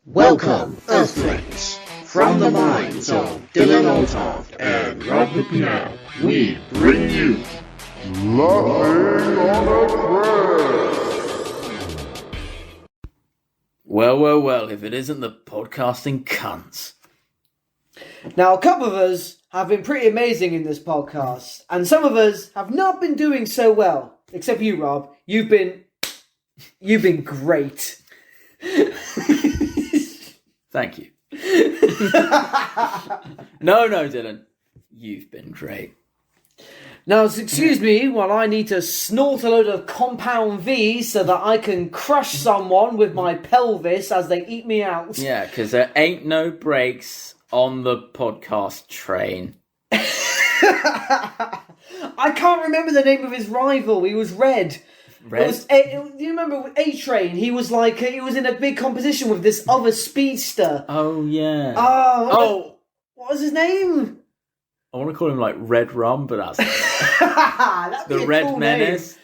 Welcome, Earthlings! From the minds of Dylan Oltoft and Rob McNabb, we bring you Laughing on a Prayer! Well, if it isn't the podcasting cunts. Now, a couple of us have been pretty amazing in this podcast, and some of us have not been doing so well. Except you, Rob. You've been great. Thank you. No, Dylan. You've been great. Now, excuse me while I need to snort a load of Compound V so that I can crush someone with my pelvis as they eat me out. Yeah, because there ain't no brakes on the podcast train. I can't remember the name of his rival. He was red. Red? Do you remember A-Train? He was in a big competition with this other speedster. Oh, yeah. What was his name? I want to call him like Red Rum, but that's That'd be the a Red cool Menace, name.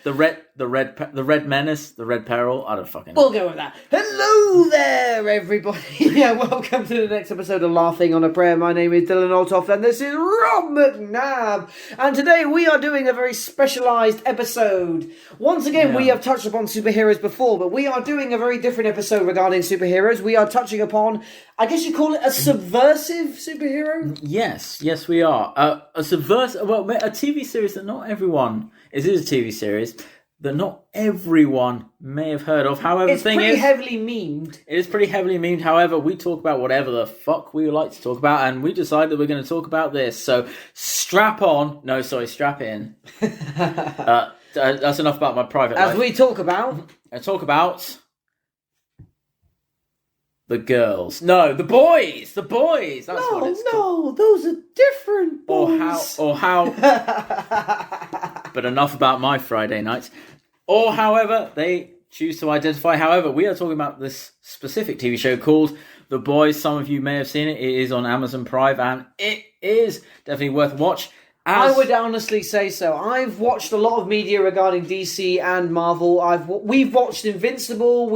the Red Menace, the Red Peril. I don't fucking know. We'll go with that. Hello there, everybody. Yeah, welcome to the next episode of Laughing on a Prayer. My name is Dylan Oltoft, and this is Rob McNabb. And today we are doing a very specialised episode. Once again, we have touched upon superheroes before, but we are doing a very different episode regarding superheroes. We are touching upon, I guess you call it a subversive superhero? Yes, we are. A TV series that not everyone... It is a TV series that not everyone may have heard of. However, It's pretty heavily memed. It is pretty heavily memed. However, we talk about whatever the fuck we would like to talk about, and we decide that we're going to talk about this. So, strap in. That's enough about my private life. As we talk about... I talk about... the girls. No, the boys. The boys. That's what it's called. Those are different boys. Or how. But enough about my Friday nights. Or however they choose to identify. However, we are talking about this specific TV show called The Boys. Some of you may have seen it. It is on Amazon Prime, and it is definitely worth a watch. I would honestly say so. I've watched a lot of media regarding DC and Marvel. We've watched Invincible.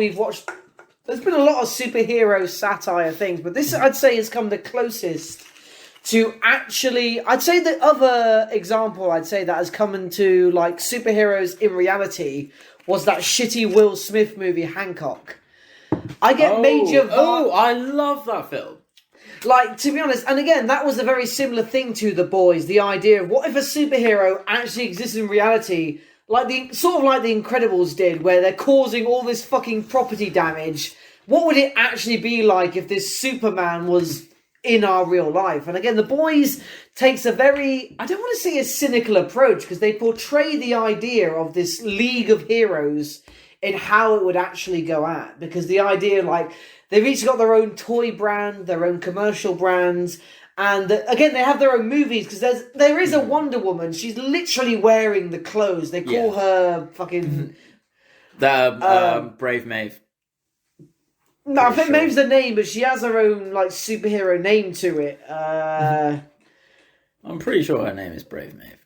There's been a lot of superhero satire things, but this, I'd say, has come the closest to actually... I'd say the other example, that has come into, like, superheroes in reality was that shitty Will Smith movie, Hancock. I get major... I love that film. Like, to be honest, and again, that was a very similar thing to The Boys, the idea of what if a superhero actually exists in reality... like the Incredibles did, where they're causing all this fucking property damage. What would it actually be like if this Superman was in our real life? And again, The Boys takes a very, I don't want to say a cynical approach, because they portray the idea of this League of Heroes in how it would actually go at. Because the idea, like, they've each got their own toy brand, their own commercial brands. And again, they have their own movies, because there is a Wonder Woman. She's literally wearing the clothes. They call her fucking... Brave Maeve. No, I think Maeve's the name, but she has her own like superhero name to it. I'm pretty sure her name is Brave Maeve.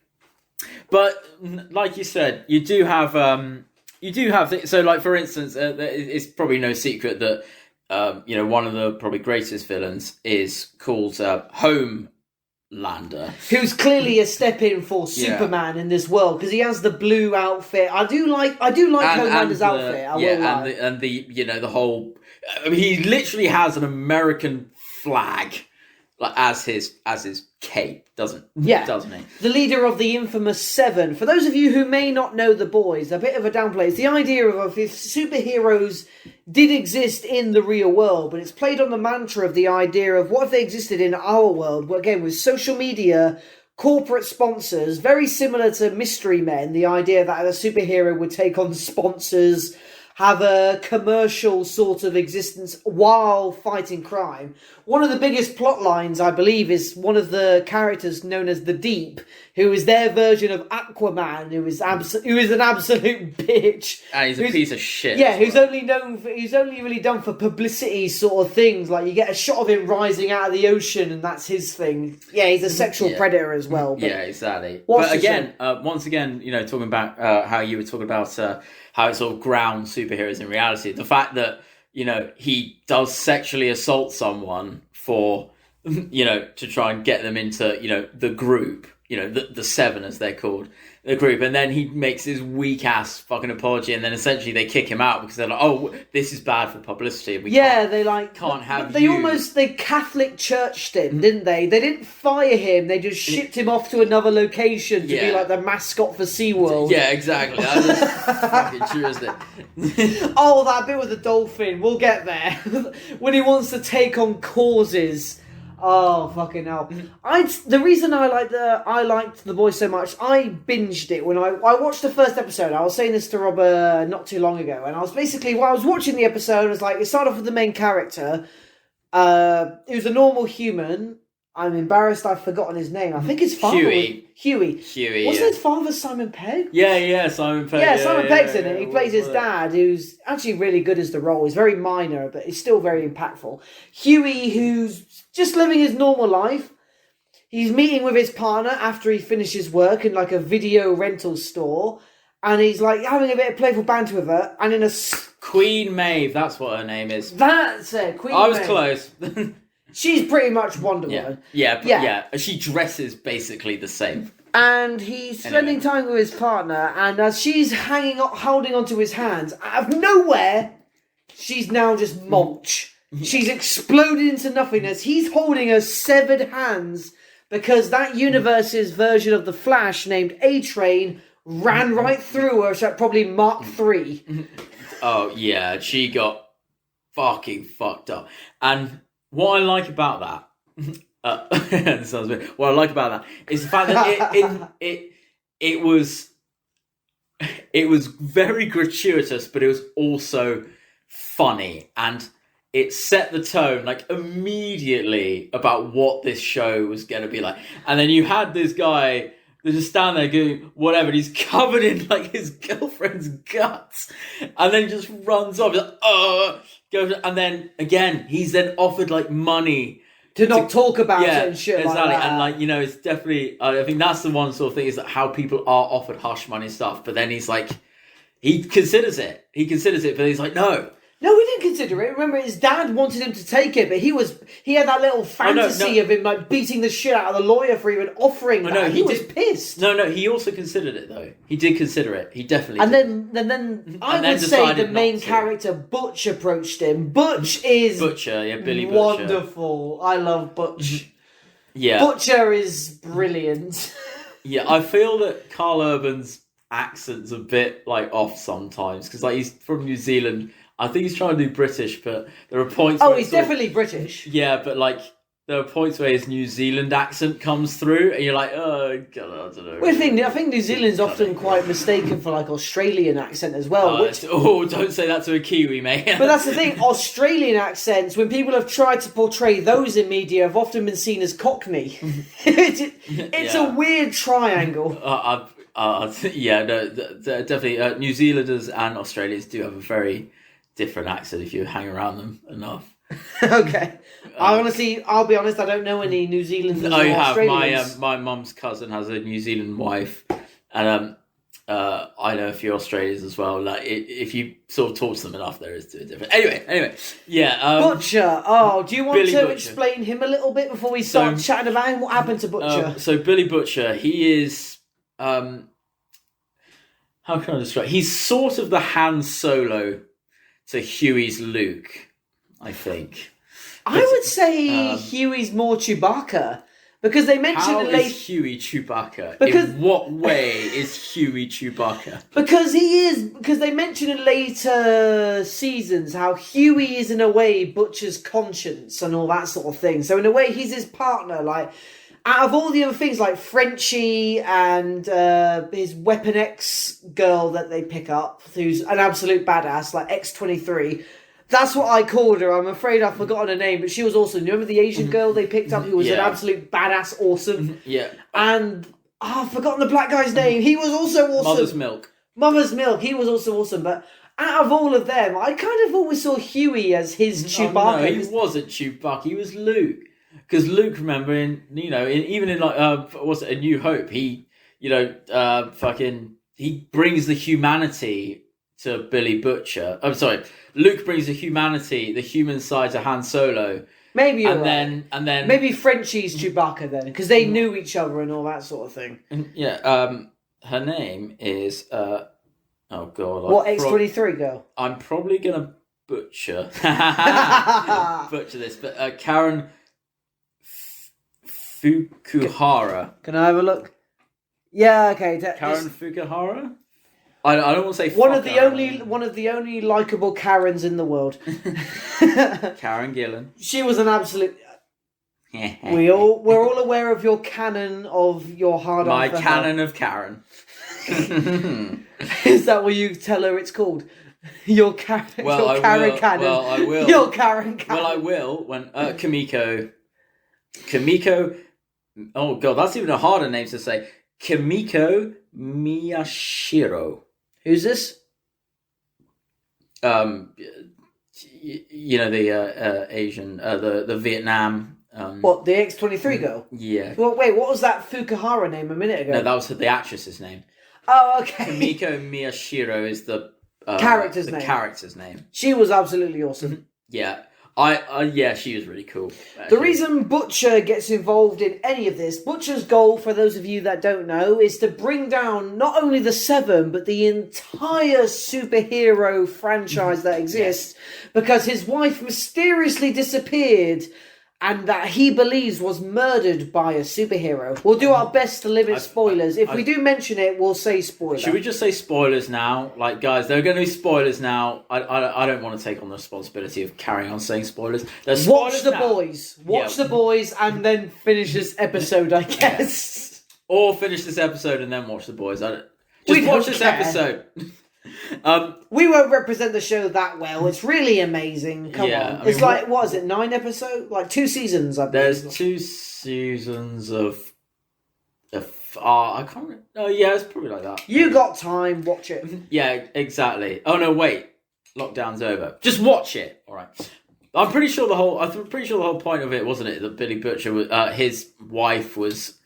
But like you said, you do have... So, like, for instance, it's probably no secret that... one of the probably greatest villains is called Homelander, who's clearly a step in for Superman in this world, because he has the blue outfit. I do like Homelander's outfit. The whole. I mean, he literally has an American flag, like as his cape, doesn't he? The leader of the infamous Seven. For those of you who may not know The Boys, a bit of a downplay. It's the idea of if superheroes did exist in the real world, but it's played on the mantra of the idea of what if they existed in our world, but again, with social media, corporate sponsors, very similar to Mystery Men, the idea that a superhero would take on sponsors, have a commercial sort of existence while fighting crime. One of the biggest plot lines, I believe, is one of the characters known as the Deep, who is their version of Aquaman, who is an absolute bitch. And he's a piece of shit. Yeah, who's only really done for publicity sort of things. Like, you get a shot of him rising out of the ocean, and that's his thing. Yeah, he's a sexual predator as well. But exactly. But again, once again, talking about how you were talking about how it sort of grounds superheroes in reality. The fact that he does sexually assault someone for, to try and get them into, the group, the seven as they're called, the group. And then he makes this weak ass fucking apology. And then essentially they kick him out because they're like, oh, this is bad for publicity. We can't have they Catholic churched him, didn't they? They didn't fire him. They just shipped him off to another location to be like the mascot for SeaWorld. Yeah, exactly. That is fucking true, isn't it? Oh, that bit with the dolphin. We'll get there. When he wants to take on causes. Oh, fucking hell. The reason I liked The Boys so much, I binged it when I watched the first episode. I was saying this to Rob not too long ago, and I was basically, while I was watching the episode, I was like, it started off with the main character. He was a normal human. I'm embarrassed I've forgotten his name. I think his father Huey. Wasn't his father Simon Pegg? Yeah, Simon Pegg. Yeah, Simon Pegg's in it. He plays his dad, who's actually really good as the role. He's very minor, but it's still very impactful. Huey, who's just living his normal life. He's meeting with his partner after he finishes work in like a video rental store. And he's like having a bit of playful banter with her. And in a... Queen Maeve, that's what her name is. That's it, Queen I was Maeve. Close. She's pretty much Wonder Woman. Yeah. She dresses basically the same. And he's spending time with his partner, and as she's holding onto his hands, out of nowhere, she's now just mulch. She's exploded into nothingness. He's holding her severed hands because that universe's version of the Flash, named A-Train, ran right through her, so probably Mark III. Oh, yeah, she got fucking fucked up. And what I like about that, this sounds weird. What I like about that is the fact that it was very gratuitous, but it was also funny, and it set the tone like immediately about what this show was going to be like. And then you had this guy that just stand there going whatever, and he's covered in like his girlfriend's guts, and then just runs off. He's like, goes, and then again, he's then offered like money to not talk about it and shit exactly. like that. And like, it's definitely, I think that's the one sort of thing, is that how people are offered hush money stuff, but then he's like, he considers it, but he's like, no, we didn't consider it. Remember, his dad wanted him to take it, but he had that little fantasy of him like beating the shit out of the lawyer for even offering that. No, he was pissed. No, he also considered it though. He did consider it. He definitely did. Then I would say the main character, Butch, approached him. Butch is... Billy Butcher. Wonderful. I love Butch. Yeah. Butcher is brilliant. Yeah, I feel that Carl Urban's accent's a bit like off sometimes, because like he's from New Zealand. I think he's trying to do British, but there are points... Oh, he's definitely British. Yeah, but like, there are points where his New Zealand accent comes through, and you're like, oh, God, I don't know. Well, I think New Zealand's often quite mistaken for like Australian accent as well. Don't say that to a Kiwi, mate. But that's the thing, Australian accents, when people have tried to portray those in media, have often been seen as Cockney. It's a weird triangle. Definitely. New Zealanders and Australians do have a very different accent if you hang around them enough. Okay. I'll be honest, I don't know any New Zealanders or Australians. My mum's cousin has a New Zealand wife, and I know a few Australians as well. Like, if you sort of talk to them enough, there is a different. Anyway, yeah. Butcher. Do you want to explain him a little bit before we start chatting about him? What happened to Butcher? So Billy Butcher, he is... how can I describe? He's sort of the Han Solo to Huey's Luke, I think. I would say Huey's more Chewbacca, because they mentioned how is Huey Chewbacca? Because, in what way is Huey Chewbacca? Because they mention in later seasons how Huey is in a way Butcher's conscience and all that sort of thing. So in a way, he's his partner. Like, out of all the other things, like Frenchie and his Weapon X girl that they pick up, who's an absolute badass, like X-23. That's what I called her. I'm afraid I've forgotten her name, but she was awesome. You remember the Asian girl they picked up who was an absolute badass awesome? Yeah. And I've forgotten the black guy's name. He was also awesome. Mother's Milk. He was also awesome. But out of all of them, I kind of always saw Huey as his Chewbacca. No, he wasn't Chewbacca. He was Luke. Because Luke, remember, even in like, what's it, A New Hope, he, he brings the humanity to Billy Butcher. I'm sorry, Luke brings the human side to Han Solo. Maybe you're and right. then Maybe Frenchie's Chewbacca then, because they knew each other and all that sort of thing. Yeah. Her name is oh god. What X-23 girl? I'm probably gonna butcher this, but Karen Fukuhara. Can I have a look? Yeah, okay. Karen Fukuhara. I don't want to say one of the only likable Karens in the world. Karen Gillan. She was an absolute. we're all aware of your canon of your hard on. My canon of Karen. Is that what you tell her it's called? Your Karen. Well, your Karen canon. Well, I will. Your Karen canon. Well, I will when Kamiko. Oh god, that's even a harder name to say. Kimiko Miyashiro. Who's this? You know the Asian, the Vietnam. What, the X-23 girl? Yeah. Well, wait, what was that Fukuhara name a minute ago? No, that was the actress's name. Oh, okay. Kimiko Miyashiro is the character's name. She was absolutely awesome. Yeah. She was really cool. Actually. The reason Butcher gets involved in any of this, Butcher's goal, for those of you that don't know, is to bring down not only the Seven, but the entire superhero franchise that exists, because his wife mysteriously disappeared and that he believes was murdered by a superhero. We'll do our best to limit spoilers. If we do mention it, we'll say spoiler. Should we just say spoilers now? Like, guys, there are going to be spoilers now. I don't want to take on the responsibility of carrying on saying spoilers. Watch The Boys. Watch The Boys and then finish this episode, I guess. Yeah. Or finish this episode and then watch The Boys. Just watch this episode. We won't represent the show that well. It's really amazing. Come on. It's like, what is it, 9 episodes? Like 2 seasons, I believe. There's 2 seasons of I can't remember. Oh, yeah, it's probably like that. You got time, watch it. Yeah, exactly. Oh, no, wait. Lockdown's over. Just watch it. All right. I'm pretty sure the whole point of it, wasn't it, that Billy Butcher was, his wife was,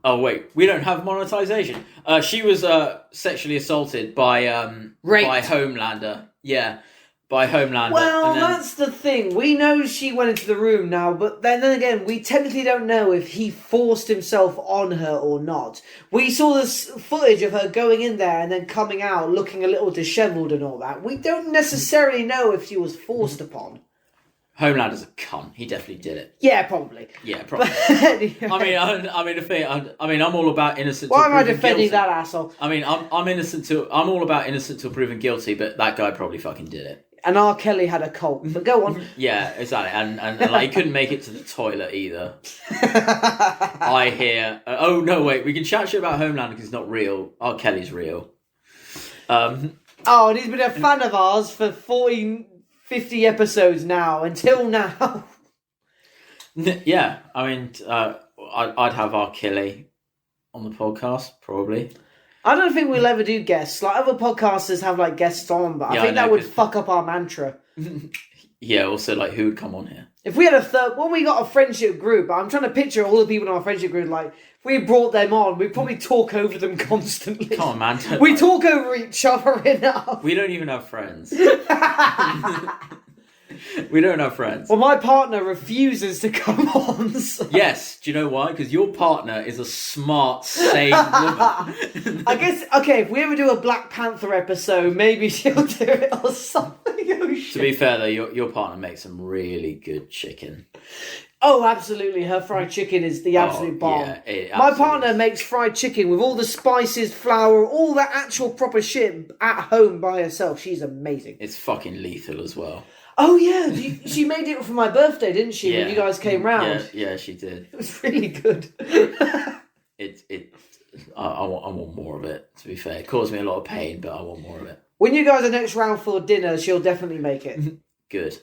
oh wait, we don't have monetization. She was sexually assaulted by Homelander. Yeah, by Homelander. Well, that's the thing. We know she went into the room now, but then again, we technically don't know if he forced himself on her or not. We saw this footage of her going in there and then coming out looking a little dishevelled and all that. We don't necessarily know if she was forced upon. Homelander's a cunt. He definitely did it. Yeah, probably. Yeah, probably. Anyway. I'm all about innocent. Why am I defending that asshole? I'm all about innocent till proven guilty, but that guy probably fucking did it. And R. Kelly had a cult, but go on. Yeah, exactly. And like, he couldn't make it to the toilet either. I hear. Oh no, wait. We can chat shit about Homelander because it's not real. R. Kelly's real. And he's been a fan of ours for 50 episodes now, until now. Yeah, I'd have R. Kelly on the podcast, probably. I don't think we'll ever do guests. Like, other podcasters have, like, guests on, but I think that would fuck up our mantra. Yeah, also, like, who would come on here? If we had we got a friendship group, I'm trying to picture all the people in our friendship group, like, if we brought them on, we'd probably talk over them constantly. Come on, man. We talk over each other enough. We don't even have friends. We don't have friends. Well, my partner refuses to come on. So. Yes. Do you know why? Because your partner is a smart, sane woman. I guess, okay, if we ever do a Black Panther episode, maybe she'll do it or something. Oh, shit. To be fair, though, your partner makes some really good chicken. Oh, absolutely. Her fried chicken is the absolute bomb. Yeah, my partner makes fried chicken with all the spices, flour, all the actual proper shit at home by herself. She's amazing. It's fucking lethal as well. Oh, yeah. She made it for my birthday, didn't she, when you guys came round? Yeah, she did. It was really good. I want more of it, to be fair. It caused me a lot of pain, but I want more of it. When you guys are next round for dinner, she'll definitely make it. Good.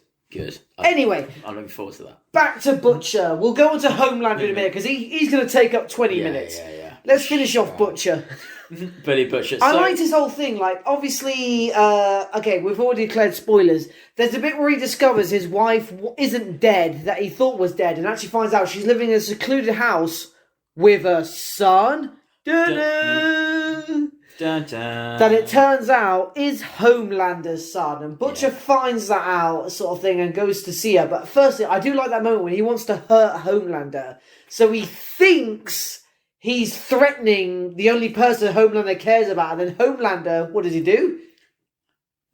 Anyway. I'm looking forward to that. Back to Butcher. We'll go on to Homelander in a minute, because he's going to take up 20 minutes. Yeah. Let's finish off Butcher. Billy Butcher. I liked his whole thing. Like, obviously, okay, we've already declared spoilers. There's a bit where he discovers his wife isn't dead, that he thought was dead, and actually finds out she's living in a secluded house with a son. that it turns out is Homelander's son, and Butcher finds that out, sort of thing, and goes to see her. But firstly, I do like that moment when he wants to hurt Homelander, so he thinks he's threatening the only person Homelander cares about, and then Homelander, what does he do?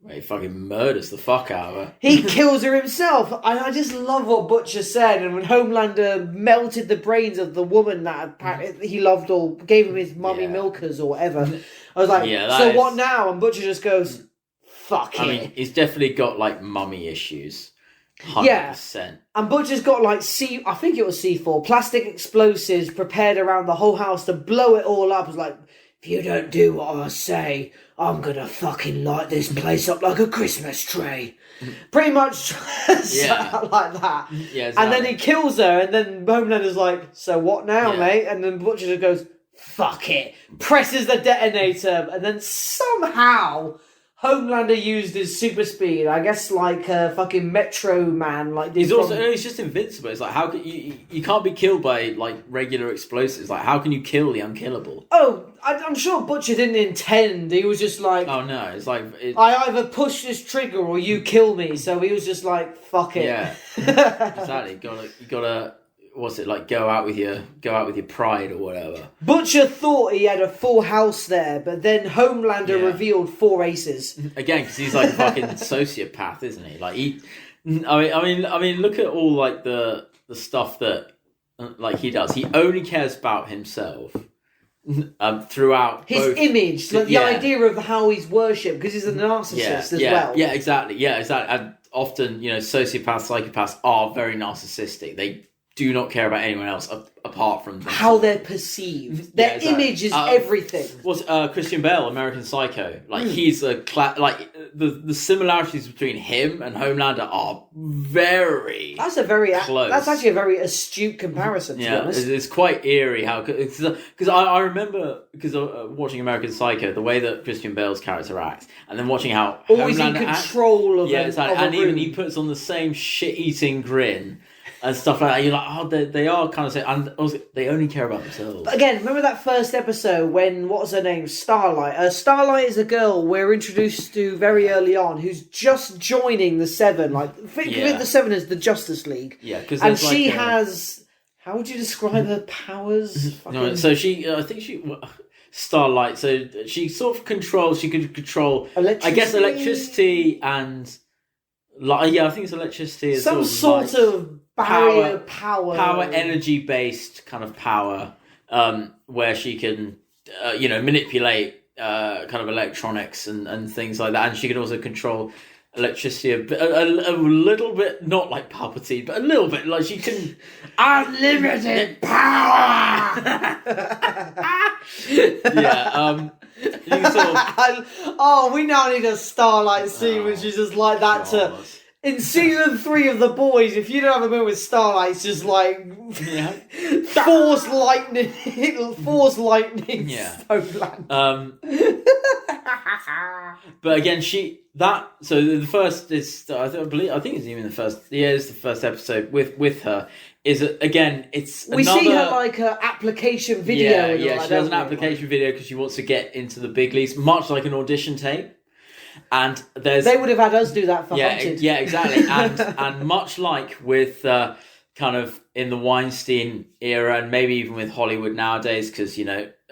He fucking murders the fuck out of her. He kills her himself. I just love what Butcher said. And when Homelander melted the brains of the woman that he loved or gave him his mummy milkers or whatever, I was like, what now? And Butcher just goes, fuck it. I mean, he's definitely got, like, mummy issues. 100%. Yeah. And Butcher's got, like, I think it was C4, plastic explosives prepared around the whole house to blow it all up. It's like, if you don't do what I say, I'm gonna fucking light this place up like a Christmas tree. Pretty much like that. Yeah, exactly. And then he kills her, and then Homelander's like, so what now, mate? And then Butcher just goes, fuck it. Presses the detonator, and then somehow Homelander used his super speed. I guess like a fucking Metro Man. Like he's just invincible. It's like, how can you can't be killed by like regular explosives. Like, how can you kill the unkillable? Oh, I'm sure Butcher didn't intend. He was just like, oh no, it's like I either push this trigger or you kill me. So he was just like, fuck it. Yeah, exactly. You gotta. What's it like? Go out with your pride or whatever. Butcher thought he had a full house there, but then Homelander revealed 4 aces. Again, because he's like a fucking sociopath, isn't he? Like I mean, look at all like the stuff that like he does. He only cares about himself throughout his image, like the idea of how he's worshipped, because he's a narcissist as well. Yeah, exactly. And often, sociopaths, psychopaths are very narcissistic. They do not care about anyone else apart from themselves. How they're perceived. Their image is everything. What's Christian Bale, American Psycho? Like he's a the similarities between him and Homelander are very. That's actually a very astute comparison. To be honest. It's quite eerie how because I remember watching American Psycho, the way that Christian Bale's character acts, and then watching how always Homelander in control of and even he puts on the same shit-eating grin. And stuff like that. You're like, they are kind of saying, and also, they only care about themselves. But again, remember that first episode when, what was her name? Starlight. Starlight is a girl we're introduced to very early on who's just joining the Seven. Like, think of the Seven as the Justice League. Yeah, because and she has. How would you describe her powers? No, so I think Starlight. So she sort of controls. She could control. Electricity? I guess electricity and. I think it's electricity. Some sort of barrier power, energy-based kind of power, where she can, manipulate kind of electronics and things like that, and she can also control electricity a little bit, not like Palpatine, but a little bit like she can unlimited power. We now need a Starlight scene, which is just like that. In season 3 of The Boys, if you don't have a moment with Starlight, it's just like force lightning. But again, so the first is I think it's even the first. Yeah, it's the first episode with her. Is again, we see her like an application video. Yeah, she does an application video because she wants to get into the big leagues, much like an audition tape. And they would have had us do that for Hunted. Yeah, exactly. And much like with kind of in the Weinstein era, and maybe even with Hollywood nowadays, because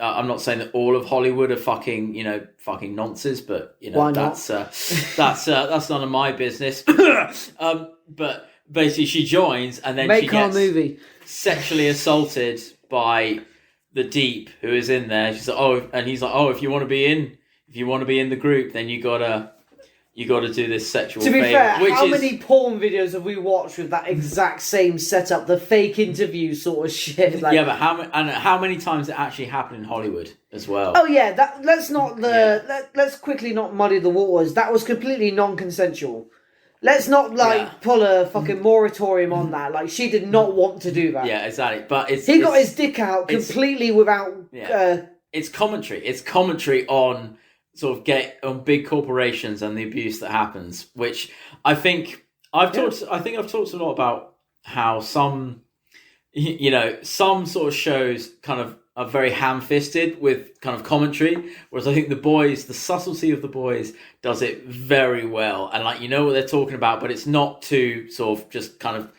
I'm not saying that all of Hollywood are fucking nonsense, but that's none of my business. But basically, she joins and then she gets sexually assaulted by the Deep, who is in there. She's like, and he's like, if you want to be in the group, then you gotta do this sexual favor. To be fair, how many porn videos have we watched with that exact same setup, the fake interview sort of shit? Like, but how many times it actually happened in Hollywood as well? Oh yeah, let's quickly not muddy the waters. That was completely non-consensual. Let's not pull a fucking moratorium on that. Like, she did not want to do that. Yeah, exactly. But he got his dick out completely without. It's commentary. It's commentary on sort of on big corporations and the abuse that happens, which I think I've talked a lot about how some sort of shows kind of are very ham-fisted with kind of commentary, whereas I think The Boys, the subtlety of The Boys, does it very well, and like you know what they're talking about, but it's not too sort of just kind of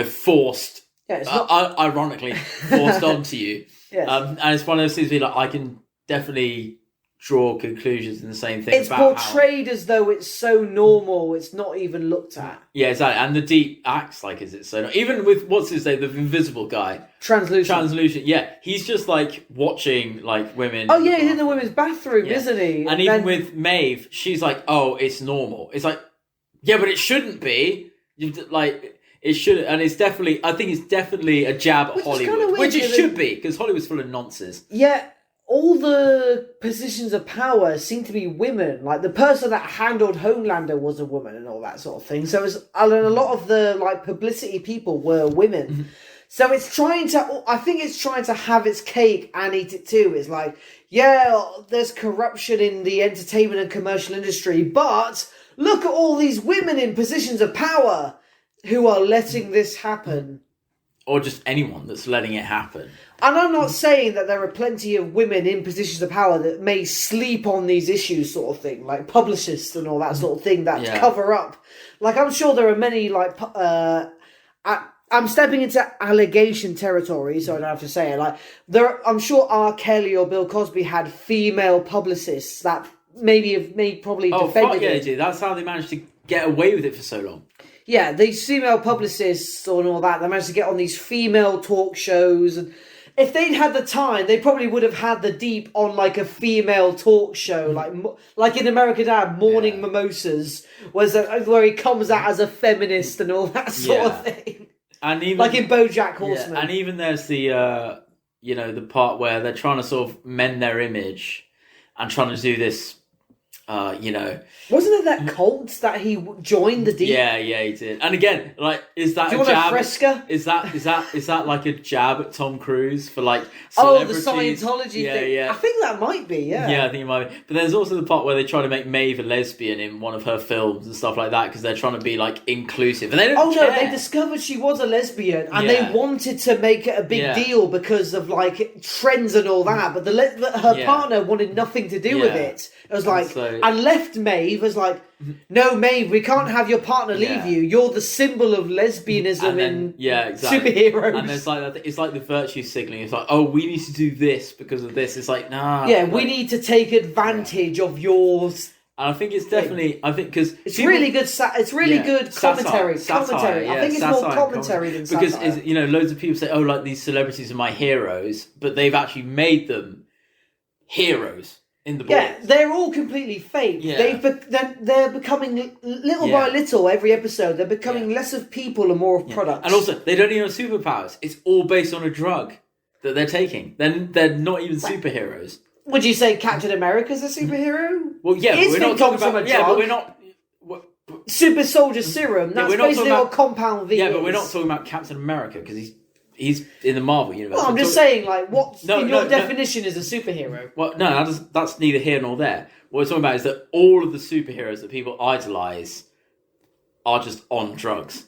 forced. Yeah, it's not ironically forced onto you. Yes. And it's one of those things where like I can definitely draw conclusions in the same thing. It's about portrayed as though it's so normal, it's not even looked at. Yeah, exactly. And the Deep acts like is it so? Even with what's his name, the invisible guy, Translucent. Yeah, he's just like watching like women. Oh yeah, he's in the women's bathroom, isn't he? And even with Maeve, she's like, "Oh, it's normal." It's like, yeah, but it shouldn't be. It should, and it's definitely. I think it's definitely a jab at Hollywood, which it should be because Hollywood's full of nonsense. Yeah. All the positions of power seem to be women. Like the person that handled Homelander was a woman and all that sort of thing. So a lot of the publicity people were women. Mm-hmm. So it's trying to have its cake and eat it too. It's like, yeah, there's corruption in the entertainment and commercial industry, but look at all these women in positions of power who are letting this happen. Or just anyone that's letting it happen. And I'm not saying that there are plenty of women in positions of power that may sleep on these issues sort of thing, like publicists and all that sort of thing that cover up. Like, I'm sure there are many, I'm stepping into allegation territory, so I don't have to say it. I'm sure R. Kelly or Bill Cosby had female publicists that probably defended it. Yeah, that's how they managed to get away with it for so long. Yeah, these female publicists and all that, they managed to get on these female talk shows. And if they'd had the time, they probably would have had the Deep on a female talk show, like in American Dad, Morning Mimosas, where he comes out as a feminist and all that sort of thing. And even like in BoJack Horseman. And even there's the the part where they're trying to sort of mend their image and trying to do this. Wasn't it that cult that he joined the Deep? Yeah, he did. And again, is that Do you a jab? Want a Fresca? Is that like a jab at Tom Cruise for the Scientology thing? Yeah. I think that might be. Yeah. Yeah, I think it might be. But there's also the part where they try to make Maeve a lesbian in one of her films and stuff like that because they're trying to be inclusive, and they don't. No, they discovered she was a lesbian, and they wanted to make it a big deal because of trends and all that. But her partner wanted nothing to do with it. It was and left Maeve as no, Maeve, we can't have your partner leave you. You're the symbol of lesbianism in superheroes. And there's it's like the virtue signaling. It's like, oh, we need to do this because of this. It's like, nah. Yeah, we need to take advantage of yours. And I think it's definitely, because it's really good. It's really good commentary. Satire, I think it's more commentary than satire. Because loads of people say, oh, these celebrities are my heroes, but they've actually made them heroes. In the Boys. Yeah, they're all completely fake. Yeah. They're becoming, little by little, every episode, they're becoming less of people and more of products. And also, they don't even have superpowers. It's all based on a drug that they're taking. They're not even superheroes. Would you say Captain America's a superhero? Well, yeah, but we're not talking about... Yeah, but we're not... Super Soldier Serum, that's basically what Compound V is. Yeah, but we're not talking about Captain America, because he's in the Marvel universe. Well, I'm just saying, what your definition is a superhero? Well, no, that's neither here nor there. What we're talking about is that all of the superheroes that people idolise are just on drugs.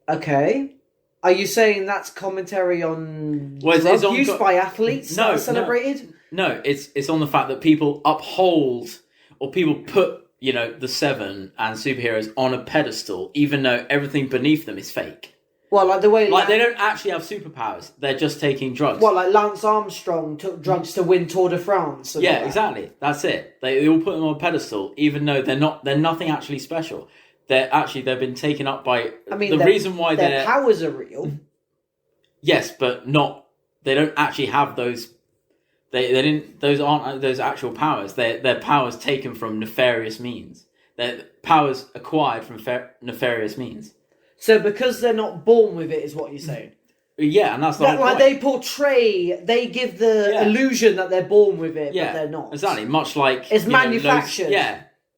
Okay. Are you saying that's commentary on drug use by athletes that are celebrated? No, it's on the fact that people uphold, or people put, the Seven and superheroes on a pedestal, even though everything beneath them is fake. Well, the way... they don't actually have superpowers. They're just taking drugs. Well, Lance Armstrong took drugs to win Tour de France. Yeah, exactly. That's it. They all put them on a pedestal, even though they're nothing actually special. They've been taken up by... reason why their powers are real. Yes, but not... They don't actually have those... They didn't... Those aren't those actual powers. They're powers taken from nefarious means. They're powers acquired from nefarious means. So because they're not born with it, is what you're saying? Yeah, and that's the whole point. They give the illusion that they're born with it, but they're not. Exactly, much like... It's manufactured.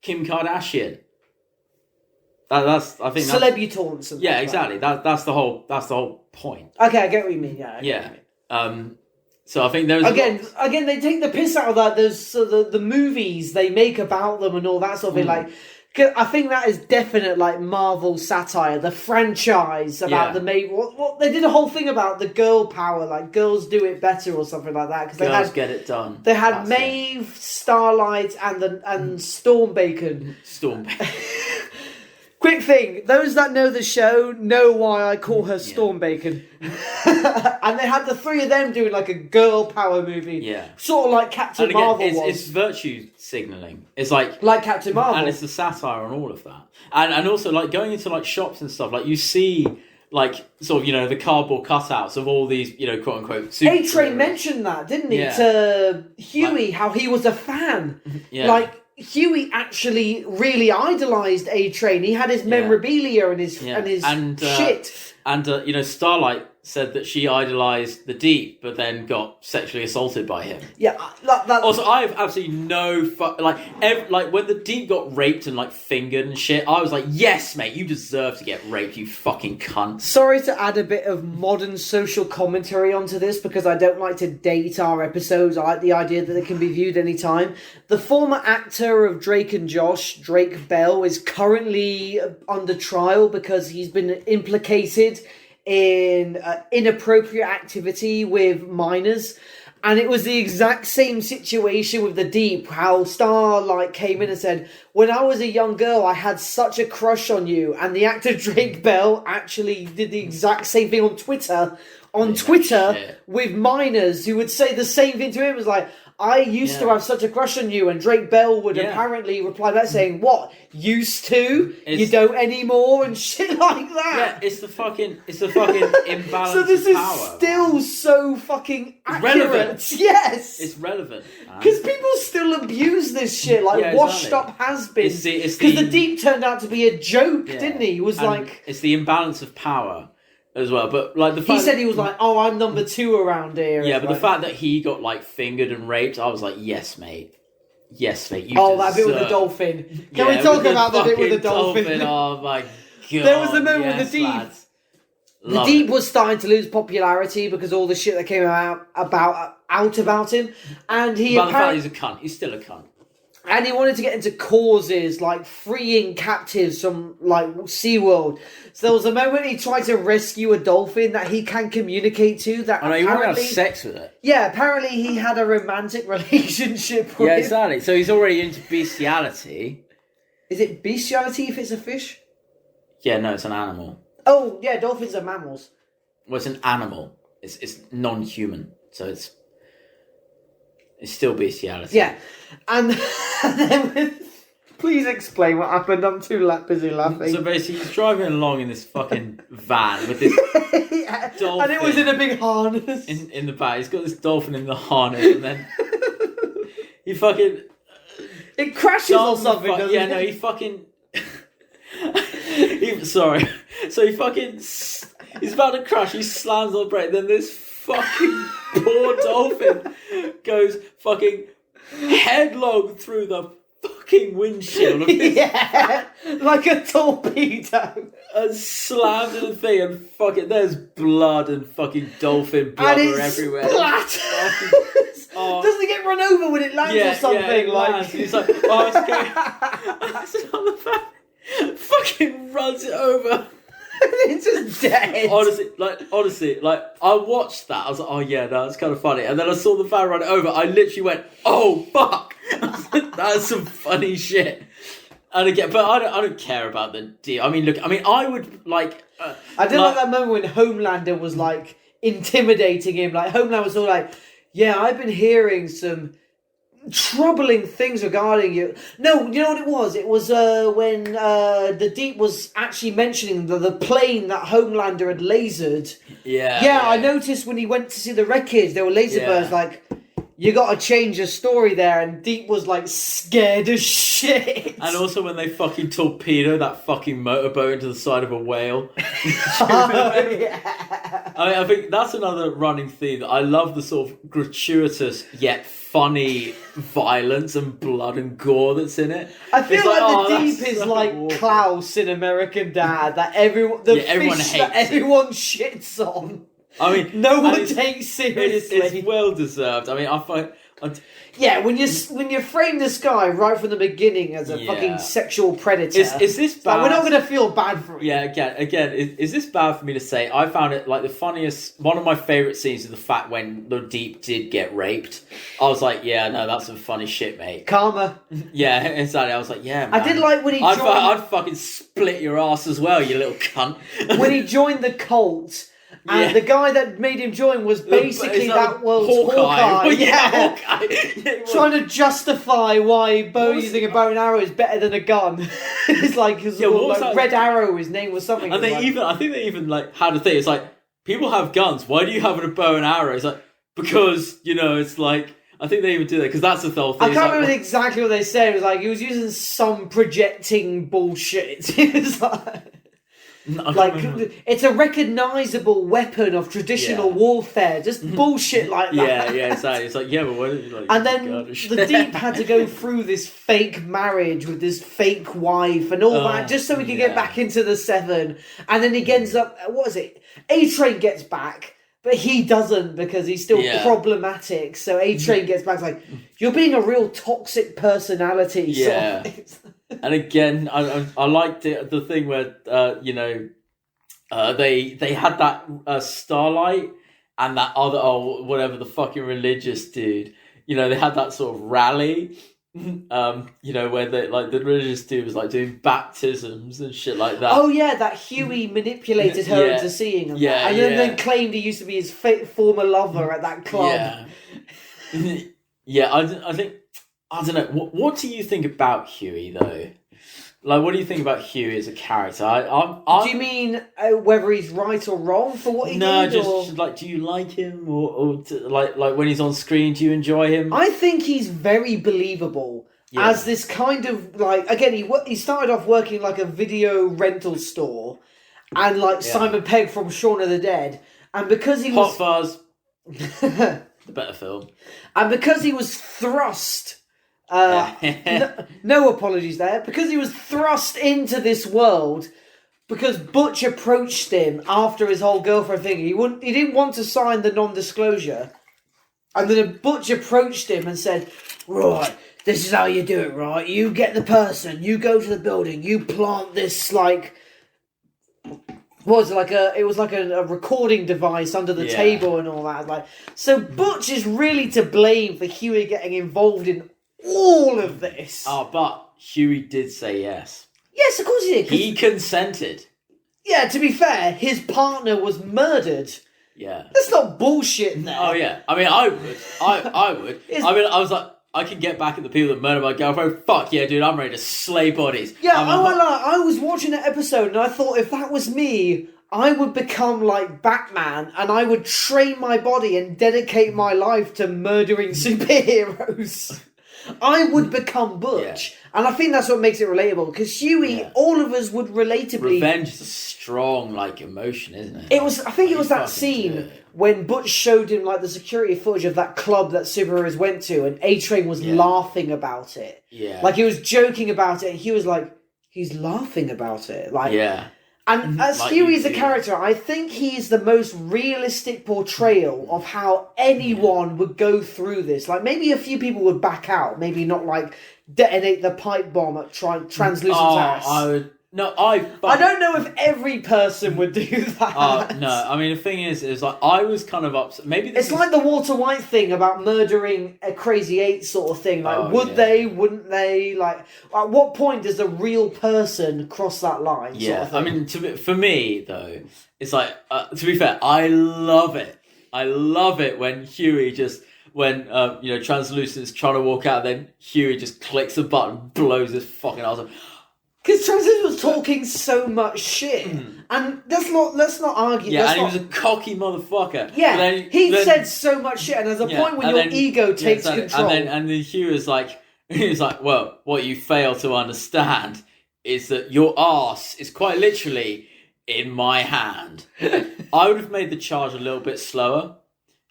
Kim Kardashian. That's I think Celebutants. Yeah, exactly. That's the whole point. Okay, I get what you mean. Yeah. So I think there's again they take the piss out of that. There's the movies they make about them and all that sort of thing. I think that is definite, like, Marvel satire. The franchise about the Maeve. What they did a whole thing about the girl power, like girls do it better or something like that. Because Girls get it done. They had Maeve, Starlight, and Stormbacon. Quick thing, those that know the show know why I call her Stormbacon. And they had the three of them doing like a girl power movie. Yeah. Sort of like Captain Marvel was. It's virtue signalling. It's like Captain Marvel. And it's the satire on all of that. And also like going into like shops and stuff, like you see like sort of, you know, the cardboard cutouts of all these, you know, quote unquote super A-Train mentioned that, didn't he? To Huey, how he was a fan. Yeah. Like Huey actually really idolised A-Train. He had his memorabilia and his shit. And you know, Starlight said that she idolised the Deep, but then got sexually assaulted by him. Yeah. Also, I have absolutely no like when the Deep got raped and like fingered and shit. I was like, yes, mate, you deserve to get raped, you fucking cunt. Sorry to add a bit of modern social commentary onto this because I don't like to date our episodes. I like the idea that they can be viewed anytime. The former actor of Drake and Josh, Drake Bell, is currently under trial because he's been implicated in inappropriate activity with minors. And it was the exact same situation with the Deep, how Starlight came in and said, when I was a young girl, I had such a crush on you. And the actor Drake Bell actually did the exact same thing on Twitter. With minors who would say the same thing to him. It was like, I used to have such a crush on you, and Drake Bell would apparently reply back saying, what, used to? You don't anymore? And shit like that. Yeah, it's the fucking imbalance so this of is power. Still so fucking accurate. relevant. Yes! It's relevant. Because people still abuse this shit, like washed up has-beens. Because the Deep turned out to be a joke, didn't he? He was like... It's the imbalance of power as well, but like the fact he said he was like, oh, I'm number 2 around here. Yeah, but the fact that he got like fingered and raped, I was like, yes, mate. Yes, mate. That bit with the dolphin. Can we talk about the bit with the dolphin? Oh my god. There was a moment with the Deep. The Deep was starting to lose popularity because all the shit that came out about him, and he the fact he's a cunt. He's still a cunt. And he wanted to get into causes like freeing captives from like SeaWorld. So there was a moment he tried to rescue a dolphin that he can communicate to. That he wanted to have sex with it. Yeah, apparently he had a romantic relationship with it. Exactly. So he's already into bestiality. Is it bestiality if it's a fish? Yeah, no, it's an animal. Oh, yeah, dolphins are mammals. Well, it's an animal. It's non-human, so it's still bestiality. Yeah, and then please explain what happened. I'm too busy laughing. So basically, he's driving along in this fucking van with this dolphin, and it was in a big harness in the back. He's got this dolphin in the harness, and then he fucking it crashes or something. Doesn't it? No, he fucking. Sorry. So he fucking. He's about to crash. He slams on the brake. Then this fucking poor dolphin goes fucking headlong through the fucking windshield of this like a torpedo, and slammed in the thing, and fucking there's blood and fucking dolphin blubber everywhere. Doesn't it get run over when it lands or something? Yeah, lands. He's like, oh, it's going. On the fan, fucking runs it over. It's just dead. Honestly, I watched that. I was like, oh yeah, no, that's kind of funny. And then I saw the van run it over. I literally went, oh fuck, that's some funny shit. And again, but I don't care about the deal. I mean, look, I would like. I did like that moment when Homelander was like intimidating him. Like Homelander was all like, yeah, I've been hearing some troubling things regarding you. No, you know what it was? It was when the Deep was actually mentioning the plane that Homelander had lasered. Yeah, I noticed when he went to see the wreckage, there were laser birds. Like, you got to change your story there. And Deep was like scared as shit. And also when they fucking torpedo that fucking motorboat into the side of a whale. I think that's another running theme. I love the sort of gratuitous yet funny violence and blood and gore that's in it. I feel like the Deep is like awful. Klaus in American Dad, that everyone hates that everyone shits on. I mean, no one takes seriously. It's well deserved. I mean, Yeah, when you frame this guy right from the beginning as a fucking sexual predator, is this bad? Like, we're not going to feel bad for him. Yeah, again, is this bad for me to say? I found it like the funniest. One of my favorite scenes is the fact when the Deep did get raped. I was like, yeah, no, that's some funny shit, mate. Karma. Yeah, exactly. I was like, yeah, man. I did like when he joined. I'd fucking split your ass as well, you little cunt. When he joined the cult. And the guy that made him join was basically that world's Hawkeye. Yeah. Hawkeye. Trying to justify why using a bow and arrow is better than a gun. It's like, Red Arrow, his name was something. And I think they even like had a thing. It's like, people have guns. Why do you have a bow and arrow? It's like, because, it's like, I think they even do that because that's the whole thing. I can't remember exactly what they said. It was like, he was using some projecting bullshit. It was like... it's a recognisable weapon of traditional warfare. Just bullshit like that. Yeah, exactly. It's like, but why don't you And then the Deep had to go through this fake marriage with this fake wife and all that, just so he could get back into the Seven. And then he ends up, what is it? A-Train gets back, but he doesn't because he's still problematic. So A-Train gets back, like, you're being a real toxic personality. Yeah. Sort of. And again, I liked it. The thing where they had that Starlight and that other whatever the fucking religious dude. They had that sort of rally. Where the religious dude was like doing baptisms and shit like that. Oh yeah, that Huey manipulated her into seeing him. Yeah, and then claimed he used to be his former lover at that club. Yeah, I think. I don't know. What do you think about Huey, though? Like, what do you think about Huey as a character? Do you mean whether he's right or wrong for what he did? No, just like, do you like him, or like when he's on screen, do you enjoy him? I think he's very believable as this kind of like. Again, he started off working like a video rental store, and like Simon Pegg from Shaun of the Dead, and because he was Hot Fuzz, the better film, and because he was thrust. No apologies there. Because he was thrust into this world, because Butch approached him after his whole girlfriend thing. He didn't want to sign the non-disclosure, and then Butch approached him and said, "Right, this is how you do it. Right, you get the person, you go to the building, you plant this like." It was like a recording device under the table and all that. Like, so Butch is really to blame for Huey getting involved in all of this. Oh, but Huey did say yes. Yes, of course he did. He consented. Yeah, to be fair, his partner was murdered. Yeah. That's not bullshit there. Oh, yeah. I mean, I would. I would. I was like, I can get back at the people that murdered my girlfriend. Fuck yeah, dude, I'm ready to slay bodies. Yeah, I was watching that episode and I thought if that was me, I would become like Batman and I would train my body and dedicate my life to murdering superheroes. I would become Butch. And I think that's what makes it relatable. Because Huey, all of us would relatably... Revenge is a strong, emotion, isn't it? I think it was that scene when Butch showed him, the security footage of that club that superheroes went to, and A-Train was laughing about it. Yeah. He was joking about it, and he was like, he's laughing about it. Yeah. And as Huey is a character, I think he's the most realistic portrayal of how anyone would go through this. Maybe a few people would back out. Maybe not, detonate the pipe bomb at Translucent's ass. I don't know if every person would do that. No. I mean, the thing is I was kind of upset. Maybe it's like the Walter White thing about murdering a Crazy Eight sort of thing. Would they? Wouldn't they? At what point does a real person cross that line? Yeah. Sort of I mean, for me though, it's to be fair, I love it. I love it when Huey just. When Translucent's trying to walk out, then Huey just clicks the button, blows his fucking ass up. Because Translucent was talking so much shit, and let's not argue. Yeah, he was a cocky motherfucker. Yeah, he said so much shit, and there's a point when your ego takes control. And then Hugh is like, well, what you fail to understand is that your arse is quite literally in my hand. I would have made the charge a little bit slower.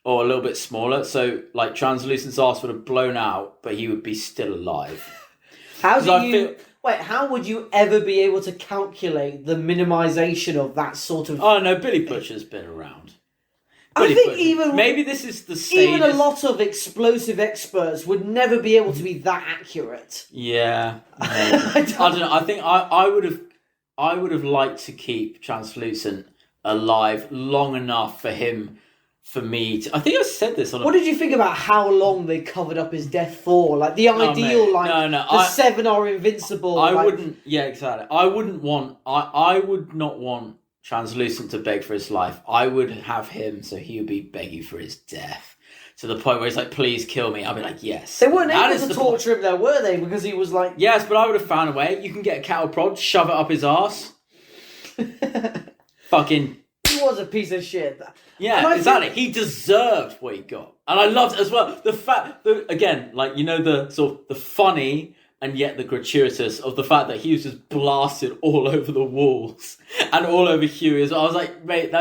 Or a little bit smaller, so Translucent's arse would have blown out, but he would be still alive. How would you ever be able to calculate the minimization of that sort of... Oh no, Billy Butcher's been around. I think even maybe this is the same. Even a lot of explosive experts would never be able to be that accurate. Yeah, I don't know. I think I would have liked to keep Translucent alive long enough for me to. I think I said this on. What did you think about how long they covered up his death for? Like the ideal, the seven are invincible. I wouldn't. Yeah, exactly. I wouldn't want. I would not want Translucent to beg for his life. I would have him so he would be begging for his death to the point where he's like, "Please kill me." I'd be like, "Yes." They weren't able to torture him, though, were they? Because he was like, "Yes," but I would have found a way. You can get a cattle prod, shove it up his arse. Fucking. He was a piece of shit. Yeah, exactly. He deserved what he got, and I loved as well the fact that again, like the sort of the funny and yet the gratuitous of the fact that he was just blasted all over the walls and all over Huey as well. I was like, mate,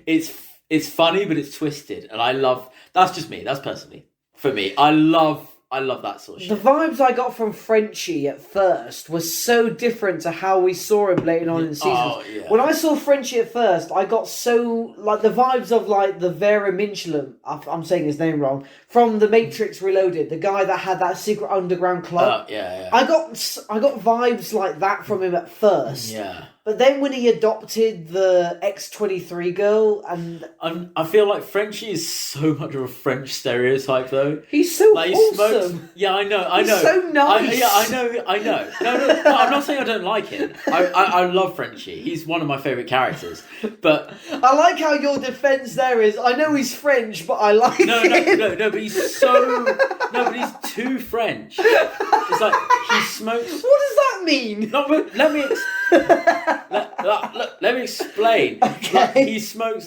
it's funny, but it's twisted, and I love. That's just me. That's personally for me. I love that sort of shit. The vibes I got from Frenchie at first was so different to how we saw him later on in the season. Oh, yeah. When I saw Frenchie at first, I got so like the vibes of like the Vera Minchelin. I'm saying his name wrong. From The Matrix Reloaded, the guy that had that secret underground club. Yeah. I got vibes like that from him at first. Yeah. But then when he adopted the X-23 girl, and I feel like Frenchie is so much of a French stereotype, though. He's so like, awesome. Smokes. Yeah, I know. He's so nice. I know. No, I'm not saying I don't like him. I love Frenchie. He's one of my favourite characters. But I like how your defence there is. I know he's French, but I like him. No, but he's but he's too French. It's like he smokes. What does that mean? No, but let me explain. Okay. Like, he smokes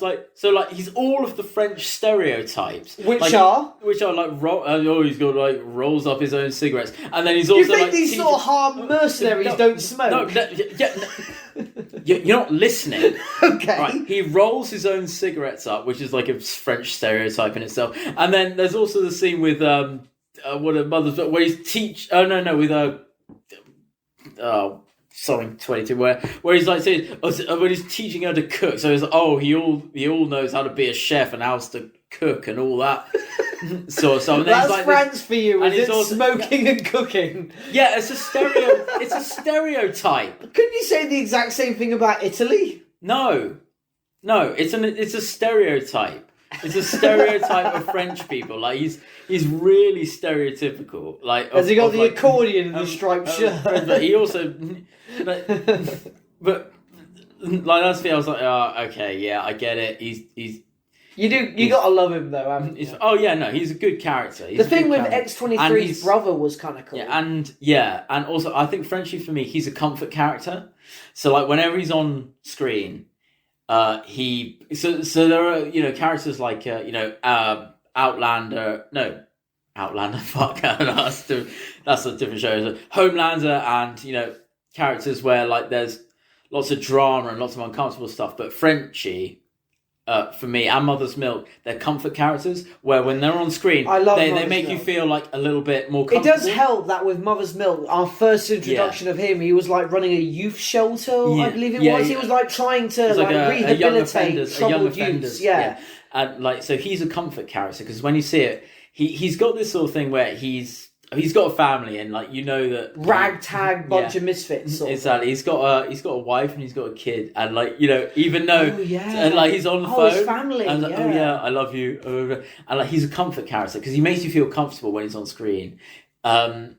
he's all of the French stereotypes, which are like he's got like rolls up his own cigarettes, and then he's also you think these sort of hard mercenaries don't smoke? You're not listening. Okay. Right. He rolls his own cigarettes up, which is like a French stereotype in itself. And then there's also the scene with where he's something 22 where he's like saying when he's teaching her to cook, so he's like, he all knows how to be a chef and how to cook and all that sort of stuff. That's like France for you, and is it? Smoking and cooking. Yeah, it's a stereotype. Couldn't you say the exact same thing about Italy? No, it's a stereotype. It's a stereotype of French people. Like he's really stereotypical. Like has he got the accordion and the striped shirt? But he also, but like that's the I was like, okay, yeah, I get it. He's you gotta love him though. Haven't you? Oh yeah, no, he's a good character. The thing with X-23's brother was kind of cool. Yeah, and also I think Frenchie for me, he's a comfort character. So like whenever he's on screen. So there are characters like Outlander. Fuck, that's a different show. Homelander and characters where like there's lots of drama and lots of uncomfortable stuff. But Frenchie, for me, and Mother's Milk, they're comfort characters where when they're on screen, they make you feel like a little bit more comfortable. It does help that with Mother's Milk, our first introduction of him, he was like running a youth shelter, I believe it was. Yeah. He was like trying to rehabilitate troubled youths. Yeah. And like so he's a comfort character because when you see it, he's got this sort of thing where he's got a family and like that ragtag bunch of misfits. Exactly. He's got a wife and he's got a kid and like even though and like he's on the phone, his family, and like, I love you, and like he's a comfort character because he makes you feel comfortable when he's on screen. I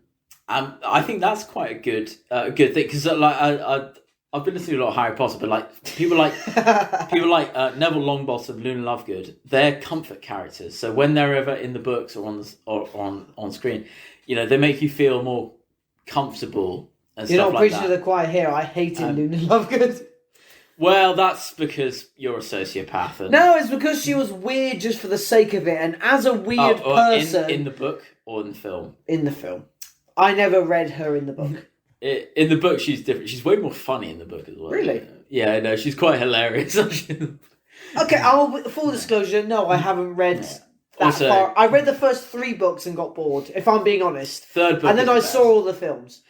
think that's quite a good thing because like I've been listening to a lot of Harry Potter, but like people like Neville Longbottom, Luna Lovegood, they're comfort characters. So when they're ever in the books or on screen, they make you feel more comfortable and You're stuff not like preaching that. to the choir here. I hated Luna Lovegood. Well, that's because you're a sociopath. And... No, it's because she was weird just for the sake of it, and as a weird person in the book or in the film. In the film, I never read her in the book. In the book, she's different. She's way more funny in the book as well. Really? Yeah, no, she's quite hilarious. Okay, full disclosure, no, I haven't read that far. I read the first 3 books and got bored, if I'm being honest. Third book and then I saw all the films.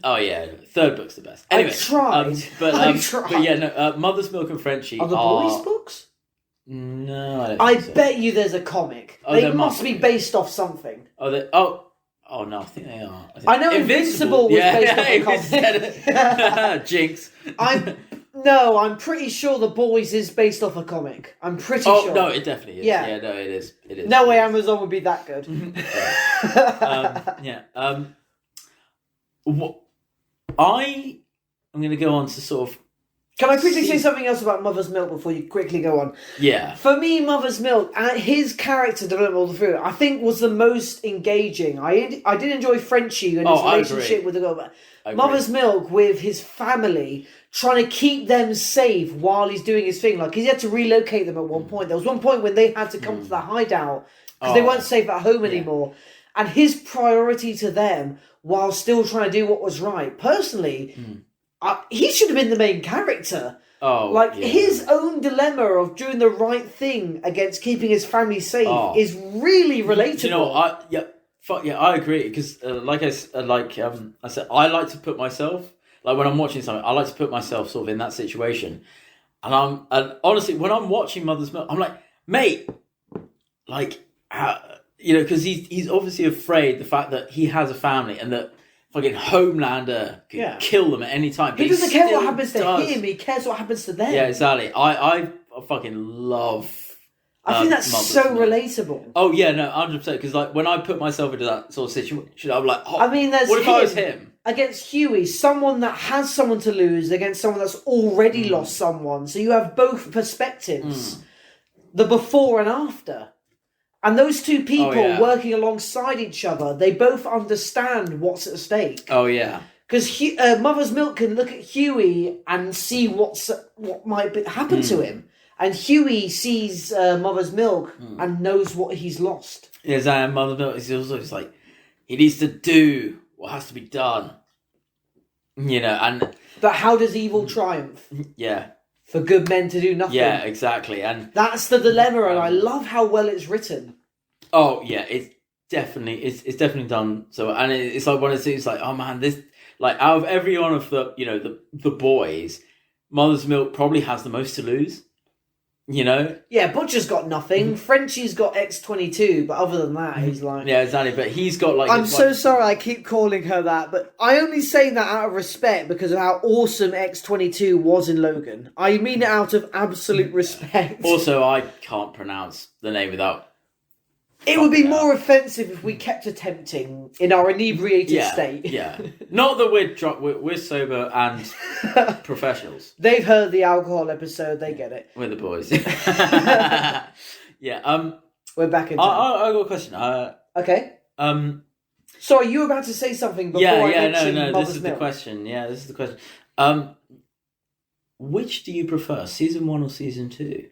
Oh yeah, third book's the best. Anyway, I tried. But yeah, no, Mother's Milk and Frenchie are the boys' books? No, I don't I think so. bet you there's a comic. Oh, They there must must be be. based off something. Oh no, I think they are. I know Invincible was based off a comic. Jinx. I'm pretty sure The Boys is based off a comic. I'm pretty sure. No, it definitely is. Yeah. Yeah, no, it is. It is. No way It is. Amazon would be that good. Yeah. What I'm going to go on to sort of. Can I quickly say something else about Mother's Milk before you quickly go on? Yeah. For me, Mother's Milk, his character development all through, I think was the most engaging. I did enjoy Frenchie and his I relationship agree. with the girl, but I agree. Mother's Milk with his family, trying to keep them safe while he's doing his thing. Like, he had to relocate them at one point. There was one point when they had to come to the hideout because they weren't safe at home anymore. And his priority to them while still trying to do what was right. Personally, he should have been the main character. His own dilemma of doing the right thing against keeping his family safe is really relatable. You know, I agree because, I said, I like to put myself when I'm watching something. I like to put myself sort of in that situation, and honestly, when I'm watching Mother's Milk, I'm like, mate, because he's obviously afraid the fact that he has a family and that fucking Homelander could kill them at any time. He doesn't care what happens to him. He cares what happens to them. Yeah, exactly. I fucking love. I think that's Mother's so Milk. relatable. Oh yeah, no, 100%. Because when I put myself into that sort of situation, I'm like, there's what if I was him against Huey, someone that has someone to lose against someone that's already lost someone. So you have both perspectives, the before and after. And those two people working alongside each other, they both understand what's at stake. Oh, yeah. Because Mother's Milk can look at Huey and see what might happen to him. And Huey sees Mother's Milk and knows what he's lost. Yeah, and Mother's Milk is also just like, he needs to do what has to be done. You know, and... But how does evil triumph? Yeah. For good men to do nothing. Yeah, exactly. And that's the dilemma, and I love how well it's written. Oh yeah, it's definitely done so, and it's like one of the things like, oh man, this out of every one of the boys, Mother's Milk probably has the most to lose. You know? Yeah, Butcher's got nothing. Frenchie's got X-22, but other than that, he's like... Yeah, exactly, but he's got like... I'm so sorry I keep calling her that, but I only say that out of respect because of how awesome X-22 was in Logan. I mean it out of absolute respect. Also, I can't pronounce the name without... It would be more offensive if we kept attempting in our inebriated state. Yeah, not that we're drunk, we're sober and professionals. They've heard the alcohol episode, they get it. We're the boys. Yeah. We're back in time. I got a question. Okay. Sorry, you were about to say something before I mentioned Mother's this is Milk. the question. Yeah, this is the question. Which do you prefer, season 1 or season 2?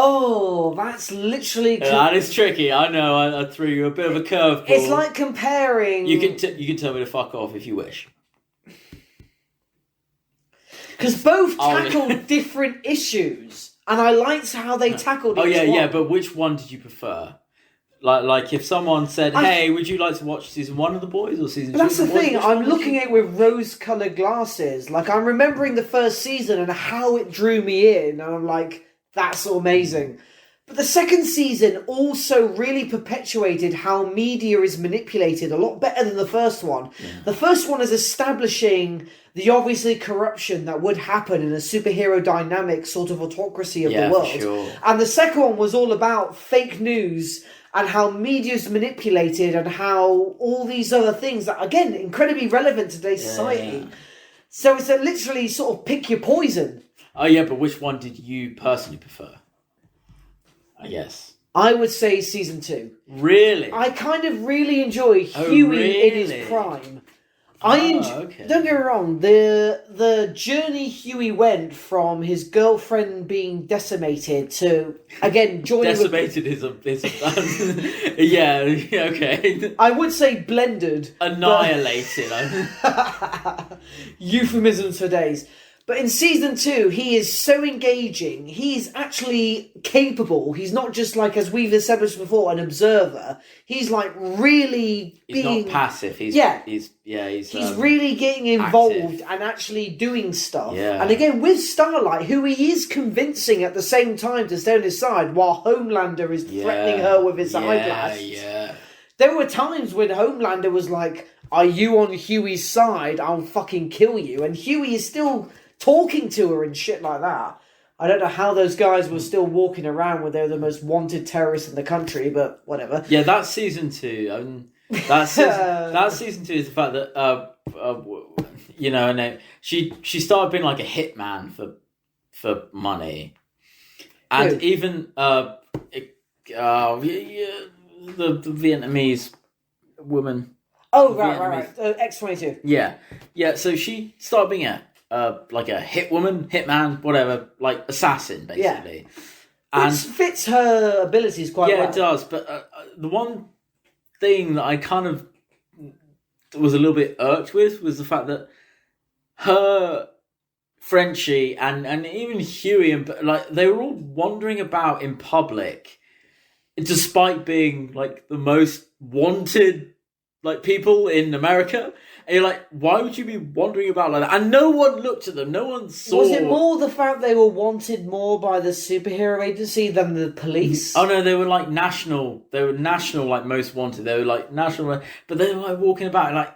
Oh, that's literally... That is tricky. I know. I threw you a bit of a curveball. It's like comparing... You can tell me to fuck off if you wish. Because both tackled different issues, and I liked how they tackled each one. Yeah. But which one did you prefer? Like if someone said, "Hey, would you like to watch season 1 of The Boys or season 2?" That's the thing. I'm looking at it with rose-coloured glasses. Like I'm remembering the first season and how it drew me in, and I'm like, that's amazing. But the second season also really perpetuated how media is manipulated a lot better than the first one. Yeah. The first one is establishing the obviously corruption that would happen in a superhero dynamic sort of autocracy of the world. Sure. And the second one was all about fake news and how media is manipulated and how all these other things that, again, incredibly relevant to today's society. Yeah. So it's literally sort of pick your poison. Oh, yeah, but which one did you personally prefer? Yes. I would say season 2. Really? I kind of really enjoy Huey in his prime. Don't get me wrong, the journey Huey went from his girlfriend being decimated to, again, joining... Decimated is a yeah, okay. I would say blended. Annihilated. Euphemisms for days. But in season 2, he is so engaging. He's actually capable. He's not just like, as we've established before, an observer. He's like really He's being not passive. He's really getting involved active. and actually doing stuff. Yeah. And again, with Starlight, who he is convincing at the same time to stay on his side, while Homelander is threatening her with his eyeglass. Yeah. There were times when Homelander was like, "Are you on Huey's side? I'll fucking kill you." And Huey is still talking to her and shit like that. I don't know how those guys were still walking around when they're the most wanted terrorists in the country, but whatever. Yeah, that's season 2. That's season 2 is the fact that and she started being like a hitman for money, and even the Vietnamese woman. Oh right. X-22. Yeah. So she started being like a hitman, whatever, like assassin, basically. And which fits her abilities quite well. Yeah, it does. But the one thing that I kind of was a little bit irked with was the fact that her, Frenchie, and even Huey, and like they were all wandering about in public, despite being like the most wanted like people in America. And you're like, why would you be wandering about like that? And no one looked at them. No one saw. Was it more the fact they were wanted more by the superhero agency than the police? Oh no, they were like national. They were national, like most wanted. They were like national, but they were like walking about and like.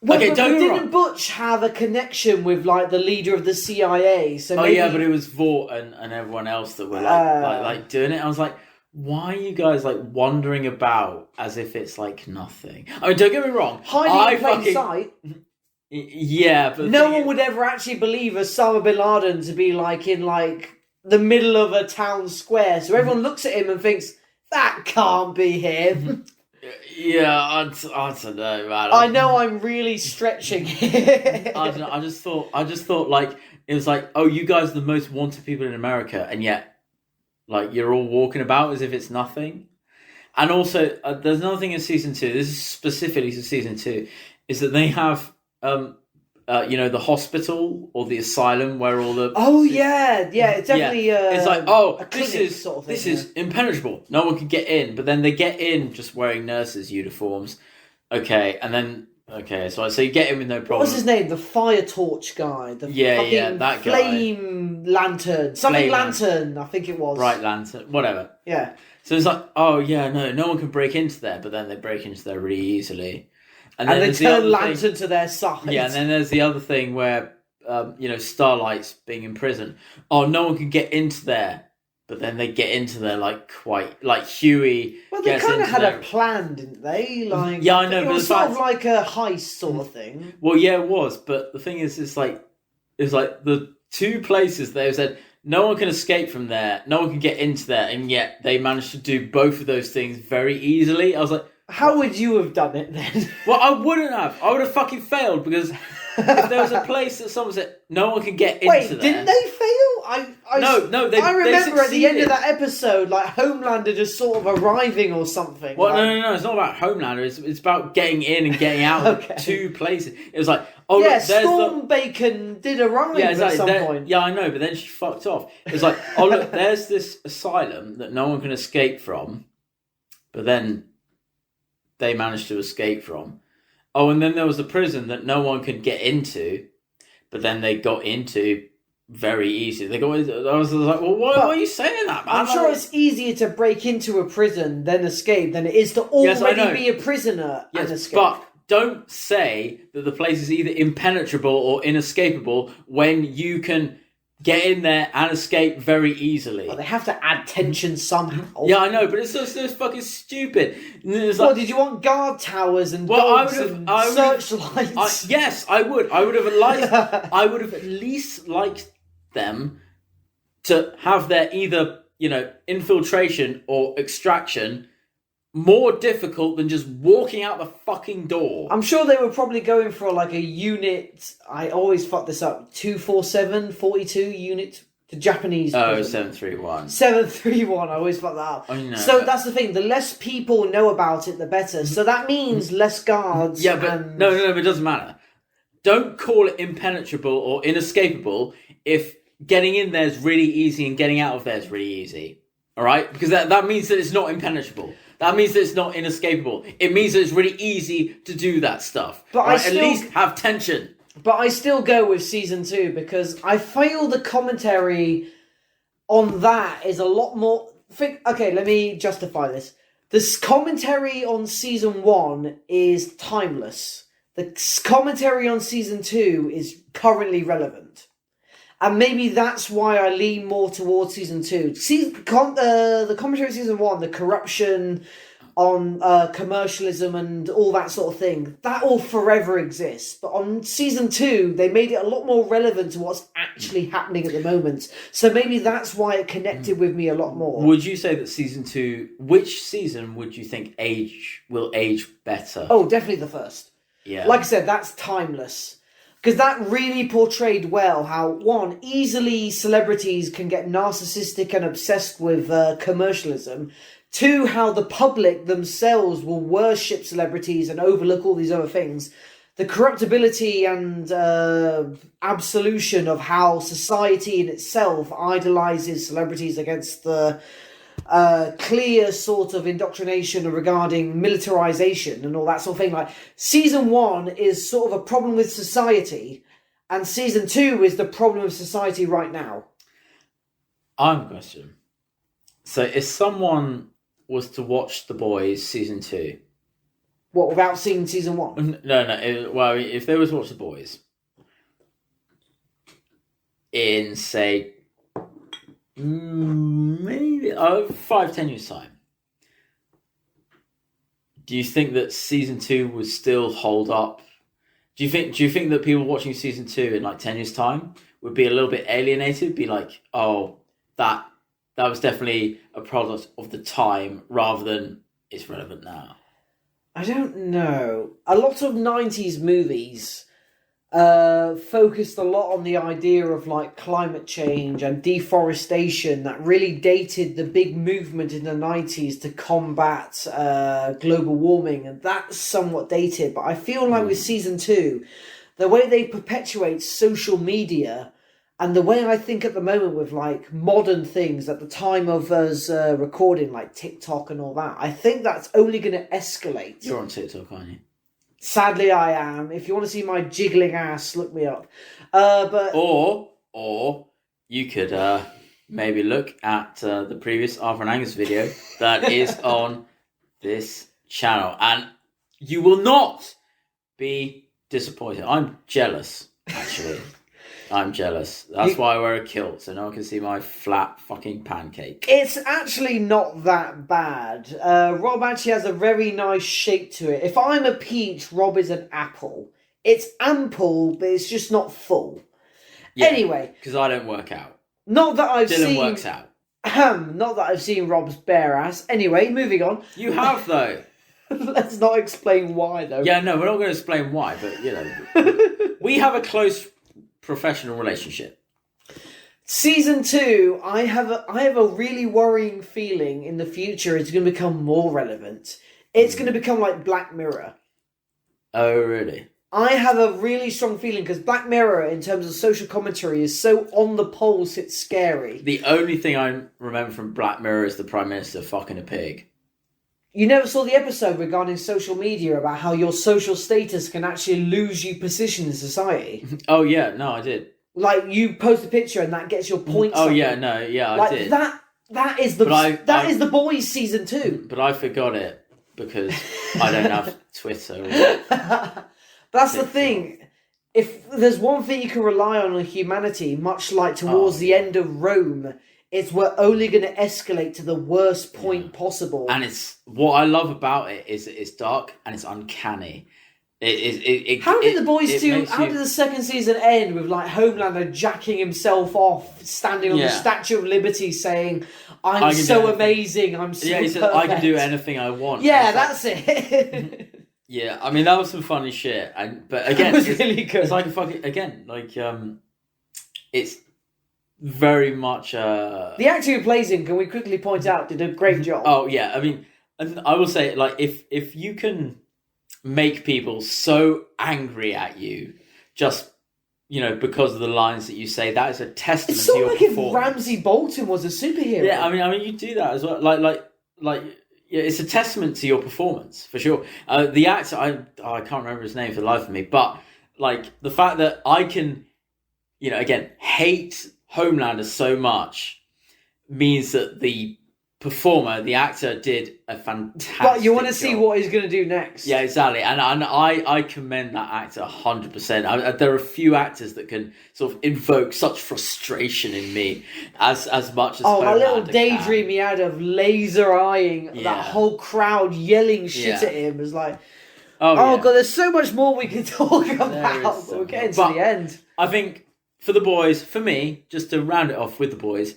Well, okay, but didn't Butch have a connection with like the leader of the CIA? So maybe... yeah, but it was Vought and everyone else that were like doing it. I was like, why are you guys like wandering about as if it's like nothing? I mean, don't get me wrong. Hiding in plain sight. Yeah, but no one would ever actually believe Osama bin Laden to be like in like the middle of a town square. So everyone looks at him and thinks that can't be him. Yeah, I don't know, man. I know I'm really stretching here. I don't know. I just thought like it was like, oh, you guys are the most wanted people in America, and yet. Like, you're all walking about as if it's nothing. And also, there's another thing in season 2, this is specifically to season 2, is that they have, the hospital or the asylum where all the... Oh, yeah, it's definitely it's like, this is impenetrable. No one can get in. But then they get in just wearing nurses' uniforms. Okay, and then... Okay, so you get in with no problem. What was his name? The fire torch guy. The that flame guy. Lantern. Something lantern, I think it was. Bright lantern, whatever. Yeah. So it's like, oh yeah, no one can break into there, but then they break into there really easily. And they turn lantern to their side. Yeah, and then there's the other thing where, Starlight's being in prison. Oh, no one can get into there. But then they get into there like Huey. Well, they kind of had a plan, didn't they? Like, yeah, I know. It but was sort of like a heist sort of thing. Well, yeah, it was. But the thing is, it's like the two places they said no one can escape from there, no one can get into there, and yet they managed to do both of those things very easily. I was like, how would you have done it then? Well, I wouldn't have. I would have fucking failed because if there was a place that someone said no one can get into there. Didn't they fail? No, they I remember they at the end of that episode, like Homelander just sort of arriving or something. Well, no, it's not about Homelander. It's about getting in and getting out of two places. It was like, Stormbacon did arrive at some point. Yeah, I know, but then she fucked off. It was like, oh look, there's this asylum that no one can escape from, but then they managed to escape from. Oh, and then there was a prison that no one could get into, but then they got into very easy. I was like, well, why are you saying that, man? I'm sure it's easier to break into a prison than escape than it is to already be a prisoner and escape. But don't say that the place is either impenetrable or inescapable when you can get in there and escape very easily. Well, they have to add tension somehow. Yeah, I know, but it's just fucking stupid. Did you want guard towers and dogs and searchlights? Yes, I would. I would have at least liked them to have their either, infiltration or extraction more difficult than just walking out the fucking door. I'm sure they were probably going for like a unit, I always fuck this up, 247, 42 unit, the Japanese. Oh, 731. 731, I always fuck that up. Oh, no, so that's the thing, the less people know about it, the better. So that means less guards. Yeah, but no, but it doesn't matter. don't call it impenetrable or inescapable if getting in there is really easy and getting out of there is really easy. All right? Because that means that it's not impenetrable. That means that it's not inescapable. It means that it's really easy to do that stuff. But right? At least have tension. But I still go with season 2 because I feel the commentary on that is a lot more... Okay, let me justify this. This commentary on season 1 is timeless. The commentary on season 2 is currently relevant. And maybe that's why I lean more towards season 2. The commentary on season 1, the corruption on commercialism and all that sort of thing, that all forever exists. But on season 2, they made it a lot more relevant to what's actually happening at the moment. So maybe that's why it connected with me a lot more. Would you say that season 2, which season would you think will age better? Oh, definitely the first. Yeah. Like I said, that's timeless. Because that really portrayed well how, one, easily celebrities can get narcissistic and obsessed with commercialism. Two, how the public themselves will worship celebrities and overlook all these other things. The corruptibility and absolution of how society in itself idolizes celebrities against the clear sort of indoctrination regarding militarization and all that sort of thing. Like, season 1 is sort of a problem with society, and season 2 is the problem of society right now. I have a question. So if someone was to watch The Boys season 2... What, without seeing season 1? No. If they was to watch The Boys in, say, maybe 5-10 years time, do you think that season 2 would still hold up? Do you think that people watching season 2 in like 10 years time would be a little bit alienated, be like, oh, that was definitely a product of the time rather than it's relevant now? I don't know. A lot of 90s movies focused a lot on the idea of like climate change and deforestation that really dated the big movement in the 90s to combat global warming, and that's somewhat dated. But I feel like with season 2, the way they perpetuate social media and the way I think at the moment with like modern things at the time of us recording, like TikTok and all that, I think that's only going to escalate. You're on TikTok, aren't you? Sadly, I am. If you want to see my jiggling ass, look me up. Or you could maybe look at the previous Arthur and Angus video that is on this channel, and you will not be disappointed. I'm jealous, actually. I'm jealous. That's why I wear a kilt, so no one can see my flat fucking pancake. It's actually not that bad. Rob actually has a very nice shape to it. If I'm a peach, Rob is an apple. It's ample, but it's just not full. Yeah, anyway. Because I don't work out. Not that I've Dylan seen... works out. Not that I've seen Rob's bare ass. Anyway, moving on. You have, though. Let's not explain why, though. Yeah, no, we're not going to explain why, but, you know. We have a close professional relationship. Season 2, I have a really worrying feeling in the future it's going to become more relevant. It's going to become like Black Mirror. Oh, really? I have a really strong feeling because Black Mirror, in terms of social commentary, is so on the pulse it's scary. The only thing I remember from Black Mirror is the Prime Minister fucking a pig. You never saw the episode regarding social media about how your social status can actually lose you position in society? Oh, yeah. No, I did. Like, you post a picture and that gets your points. Oh, yeah. No, yeah, like, I did. That is The Boys season 2. But I forgot it because I don't have Twitter. That's the thing. If there's one thing you can rely on in humanity, much like towards the end of Rome, it's we're only going to escalate to the worst point possible. And it's what I love about it is it's dark and it's uncanny. How did the second season end with like Homelander jacking himself off, standing on the Statue of Liberty, saying, "I'm so amazing, I'm so he said, perfect. I can do anything I want." Yeah, that's it. Yeah, I mean that was some funny shit. But again, it was really good. It's like a fucking it's very much the actor who plays him, can we quickly point out, did a great job. Oh yeah, I mean, and I will say, like, if you can make people so angry at you just, because of the lines that you say, that is a testament It's to sort your of like if performance. Ramsay Bolton was a superhero. Yeah, I mean, you do that as well. Like, yeah, it's a testament to your performance for sure. The actor, I can't remember his name for the life of me, but like the fact that I can, again, hate Homelander so much means that the performer, the actor, did a fantastic But you want to job. see what he's going to do next. Yeah, exactly, and I commend that actor 100%. There are a few actors that can sort of invoke such frustration in me as much as that little Homelander daydream can. he had of laser eyeing Yeah. that whole crowd yelling shit Yeah. at him was like, Oh oh yeah. god, there's so much more we can talk There about. is But so we're getting much. to But- the end. I think for the boys, for me, just to round it off with the boys,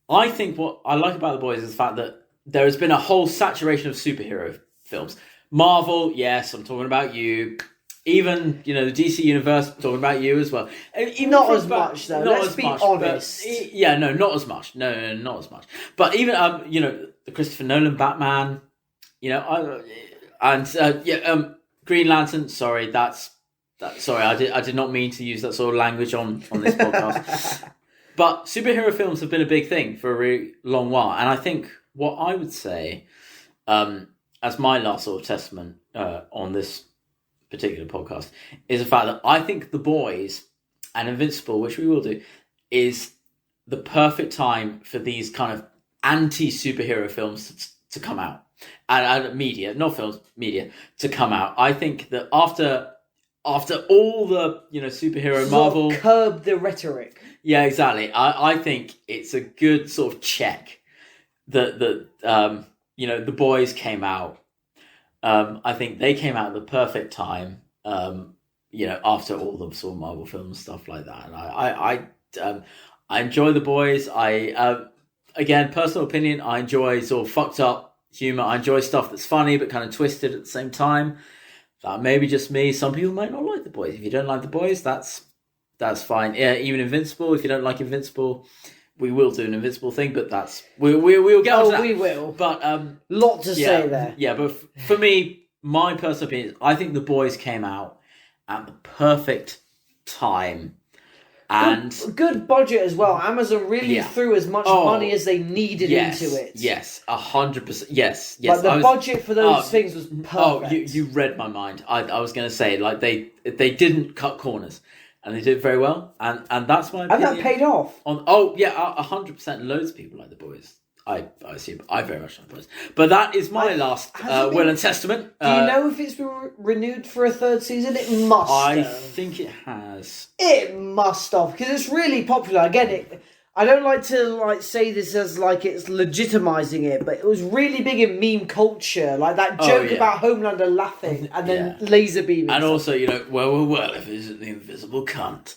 I think what I like about the boys is the fact that there has been a whole saturation of superhero films. Marvel, yes, I'm talking about you. Even, the DC Universe, I'm talking about you as well. Even Not from as back- much, though. not Let's as be much, honest. but, yeah, no, not as much. No, not as much. But even, the Christopher Nolan Batman, Green Lantern, sorry, sorry, I did not mean to use that sort of language on this podcast. But superhero films have been a big thing for a really long while. And I think what I would say, as my last sort of testament on this particular podcast, is the fact that I think The Boys and Invincible, which we will do, is the perfect time for these kind of anti-superhero films to come out. And media, not films, media, to come out. I think that after all the, superhero Marvel... Sort of curb the rhetoric. Yeah, exactly. I think it's a good sort of check that The Boys came out. I think they came out at the perfect time, after all the sort of Marvel films and stuff like that. And I enjoy The Boys. Again, personal opinion, I enjoy sort of fucked up humor. I enjoy stuff that's funny but kind of twisted at the same time. That may be just me. Some people might not like The Boys. If you don't like The Boys, that's fine. Yeah, even Invincible. If you don't like Invincible, we will do an Invincible thing. But we'll get on to that. We will. But Lot to say there. Yeah, but for me, my personal opinion, I think The Boys came out at the perfect time, and Good budget as well. Amazon really Yeah. threw as much money as they needed into it. Yes, 100%. Yes. Like the budget for those things was perfect. Oh, you read my mind. I was going to say, like, they didn't cut corners, and they did very well, and that's my opinion. And that paid off. 100%. Loads of people like The Boys. I assume I very much like The Boys. But that is my last will and testament. Do you know if it's been renewed for a third season? It must I have. think it has. It must have, because it's really popular. Again, I don't like to say this as like it's legitimizing it, but it was really big in meme culture, like that joke about Homelander laughing and then laser beaming. And also, well, if it isn't the invisible cunt.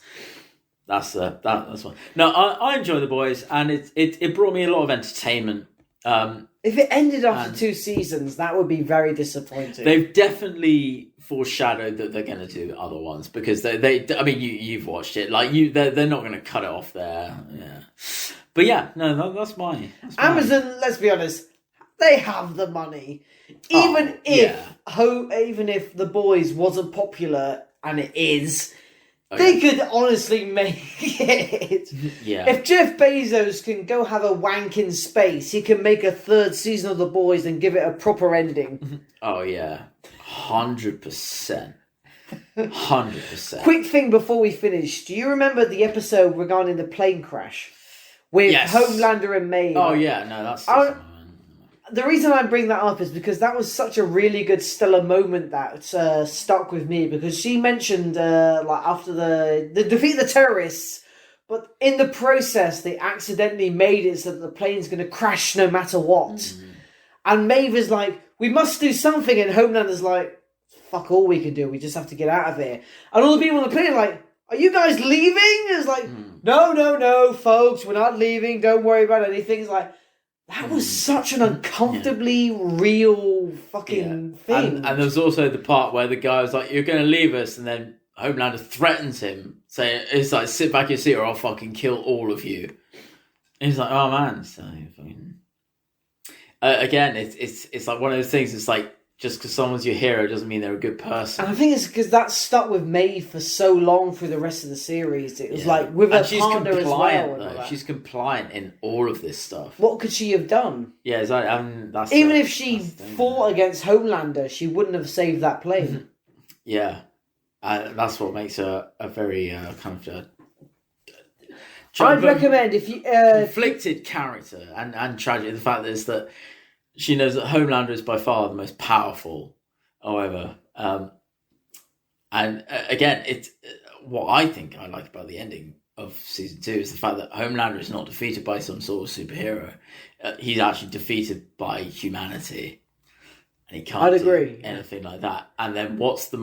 That's one. No, I enjoy The Boys, and it brought me a lot of entertainment. If it ended after 2 seasons, that would be very disappointing. They've definitely foreshadowed that they're going to do other ones, because they I mean, you've watched it, like they're not going to cut it off there. Yeah, but yeah, no, that's mine. Amazon, let's be honest, they have the money. Even if The Boys wasn't popular, and it is. They could honestly make it. Yeah. If Jeff Bezos can go have a wank in space, he can make a 3rd season of The Boys and give it a proper ending. Oh yeah, 100%. 100%. Quick thing before we finish: do you remember the episode regarding the plane crash with Homelander and Maeve? Oh yeah, no, that's. The reason I bring that up is because that was such a really good stellar moment that stuck with me, because she mentioned after the defeat the terrorists, but in the process they accidentally made it so that the plane's going to crash no matter what. And Maeve is like, we must do something, and Homelander's like, fuck all we can do, we just have to get out of here. And all the people on the plane are like, are you guys leaving? It's like, no, folks, we're not leaving, don't worry about anything. It's like, that was such an uncomfortably real fucking thing. And there was also the part where the guy was like, you're going to leave us, and then Homelander threatens him, saying, it's like, sit back in your seat or I'll fucking kill all of you. And he's like, oh man, so fucking... again, it's like one of those things, it's like, just because someone's your hero doesn't mean they're a good person. And I think it's because that stuck with Maeve for so long through the rest of the series. It was like with her partner as well. Though. She's compliant in all of this stuff. What could she have done? Yeah, that's even if she fought against Homelander, she wouldn't have saved that plane. Yeah, that's what makes her a very kind of. I'd recommend if you conflicted character and tragic. The fact is that she knows that Homelander is by far the most powerful. However, and again, it's what I think I like about the ending of season 2 is the fact that Homelander is not defeated by some sort of superhero. He's actually defeated by humanity, and he can't do anything like that. And then what's the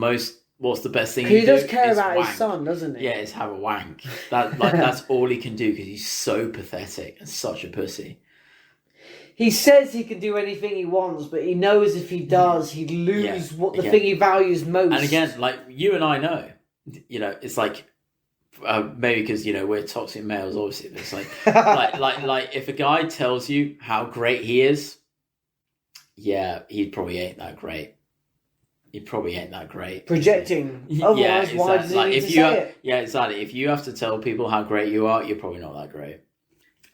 best thing? He does care about his son, doesn't he? Yeah, it's have a wank. That's all he can do because he's so pathetic and such a pussy. He says he can do anything he wants, but he knows if he does, he'd lose the thing he values most. And again, like you and I know, it's like maybe because we're toxic males, obviously. But it's like if a guy tells you how great he is, yeah, he probably ain't that great. He probably ain't that great. Projecting. Otherwise, why does he need to say it? Yeah, exactly. If you have to tell people how great you are, you're probably not that great.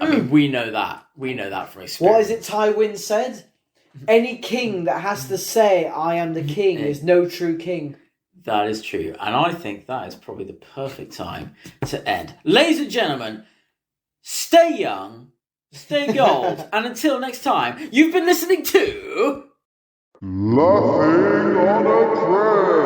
I mean, we know that. We know that from experience. What is it Tywin said? Any king that has to say, I am the king, is no true king. That is true. And I think that is probably the perfect time to end. Ladies and gentlemen, stay young, stay gold, and until next time, you've been listening to... Laughing on a Prayer.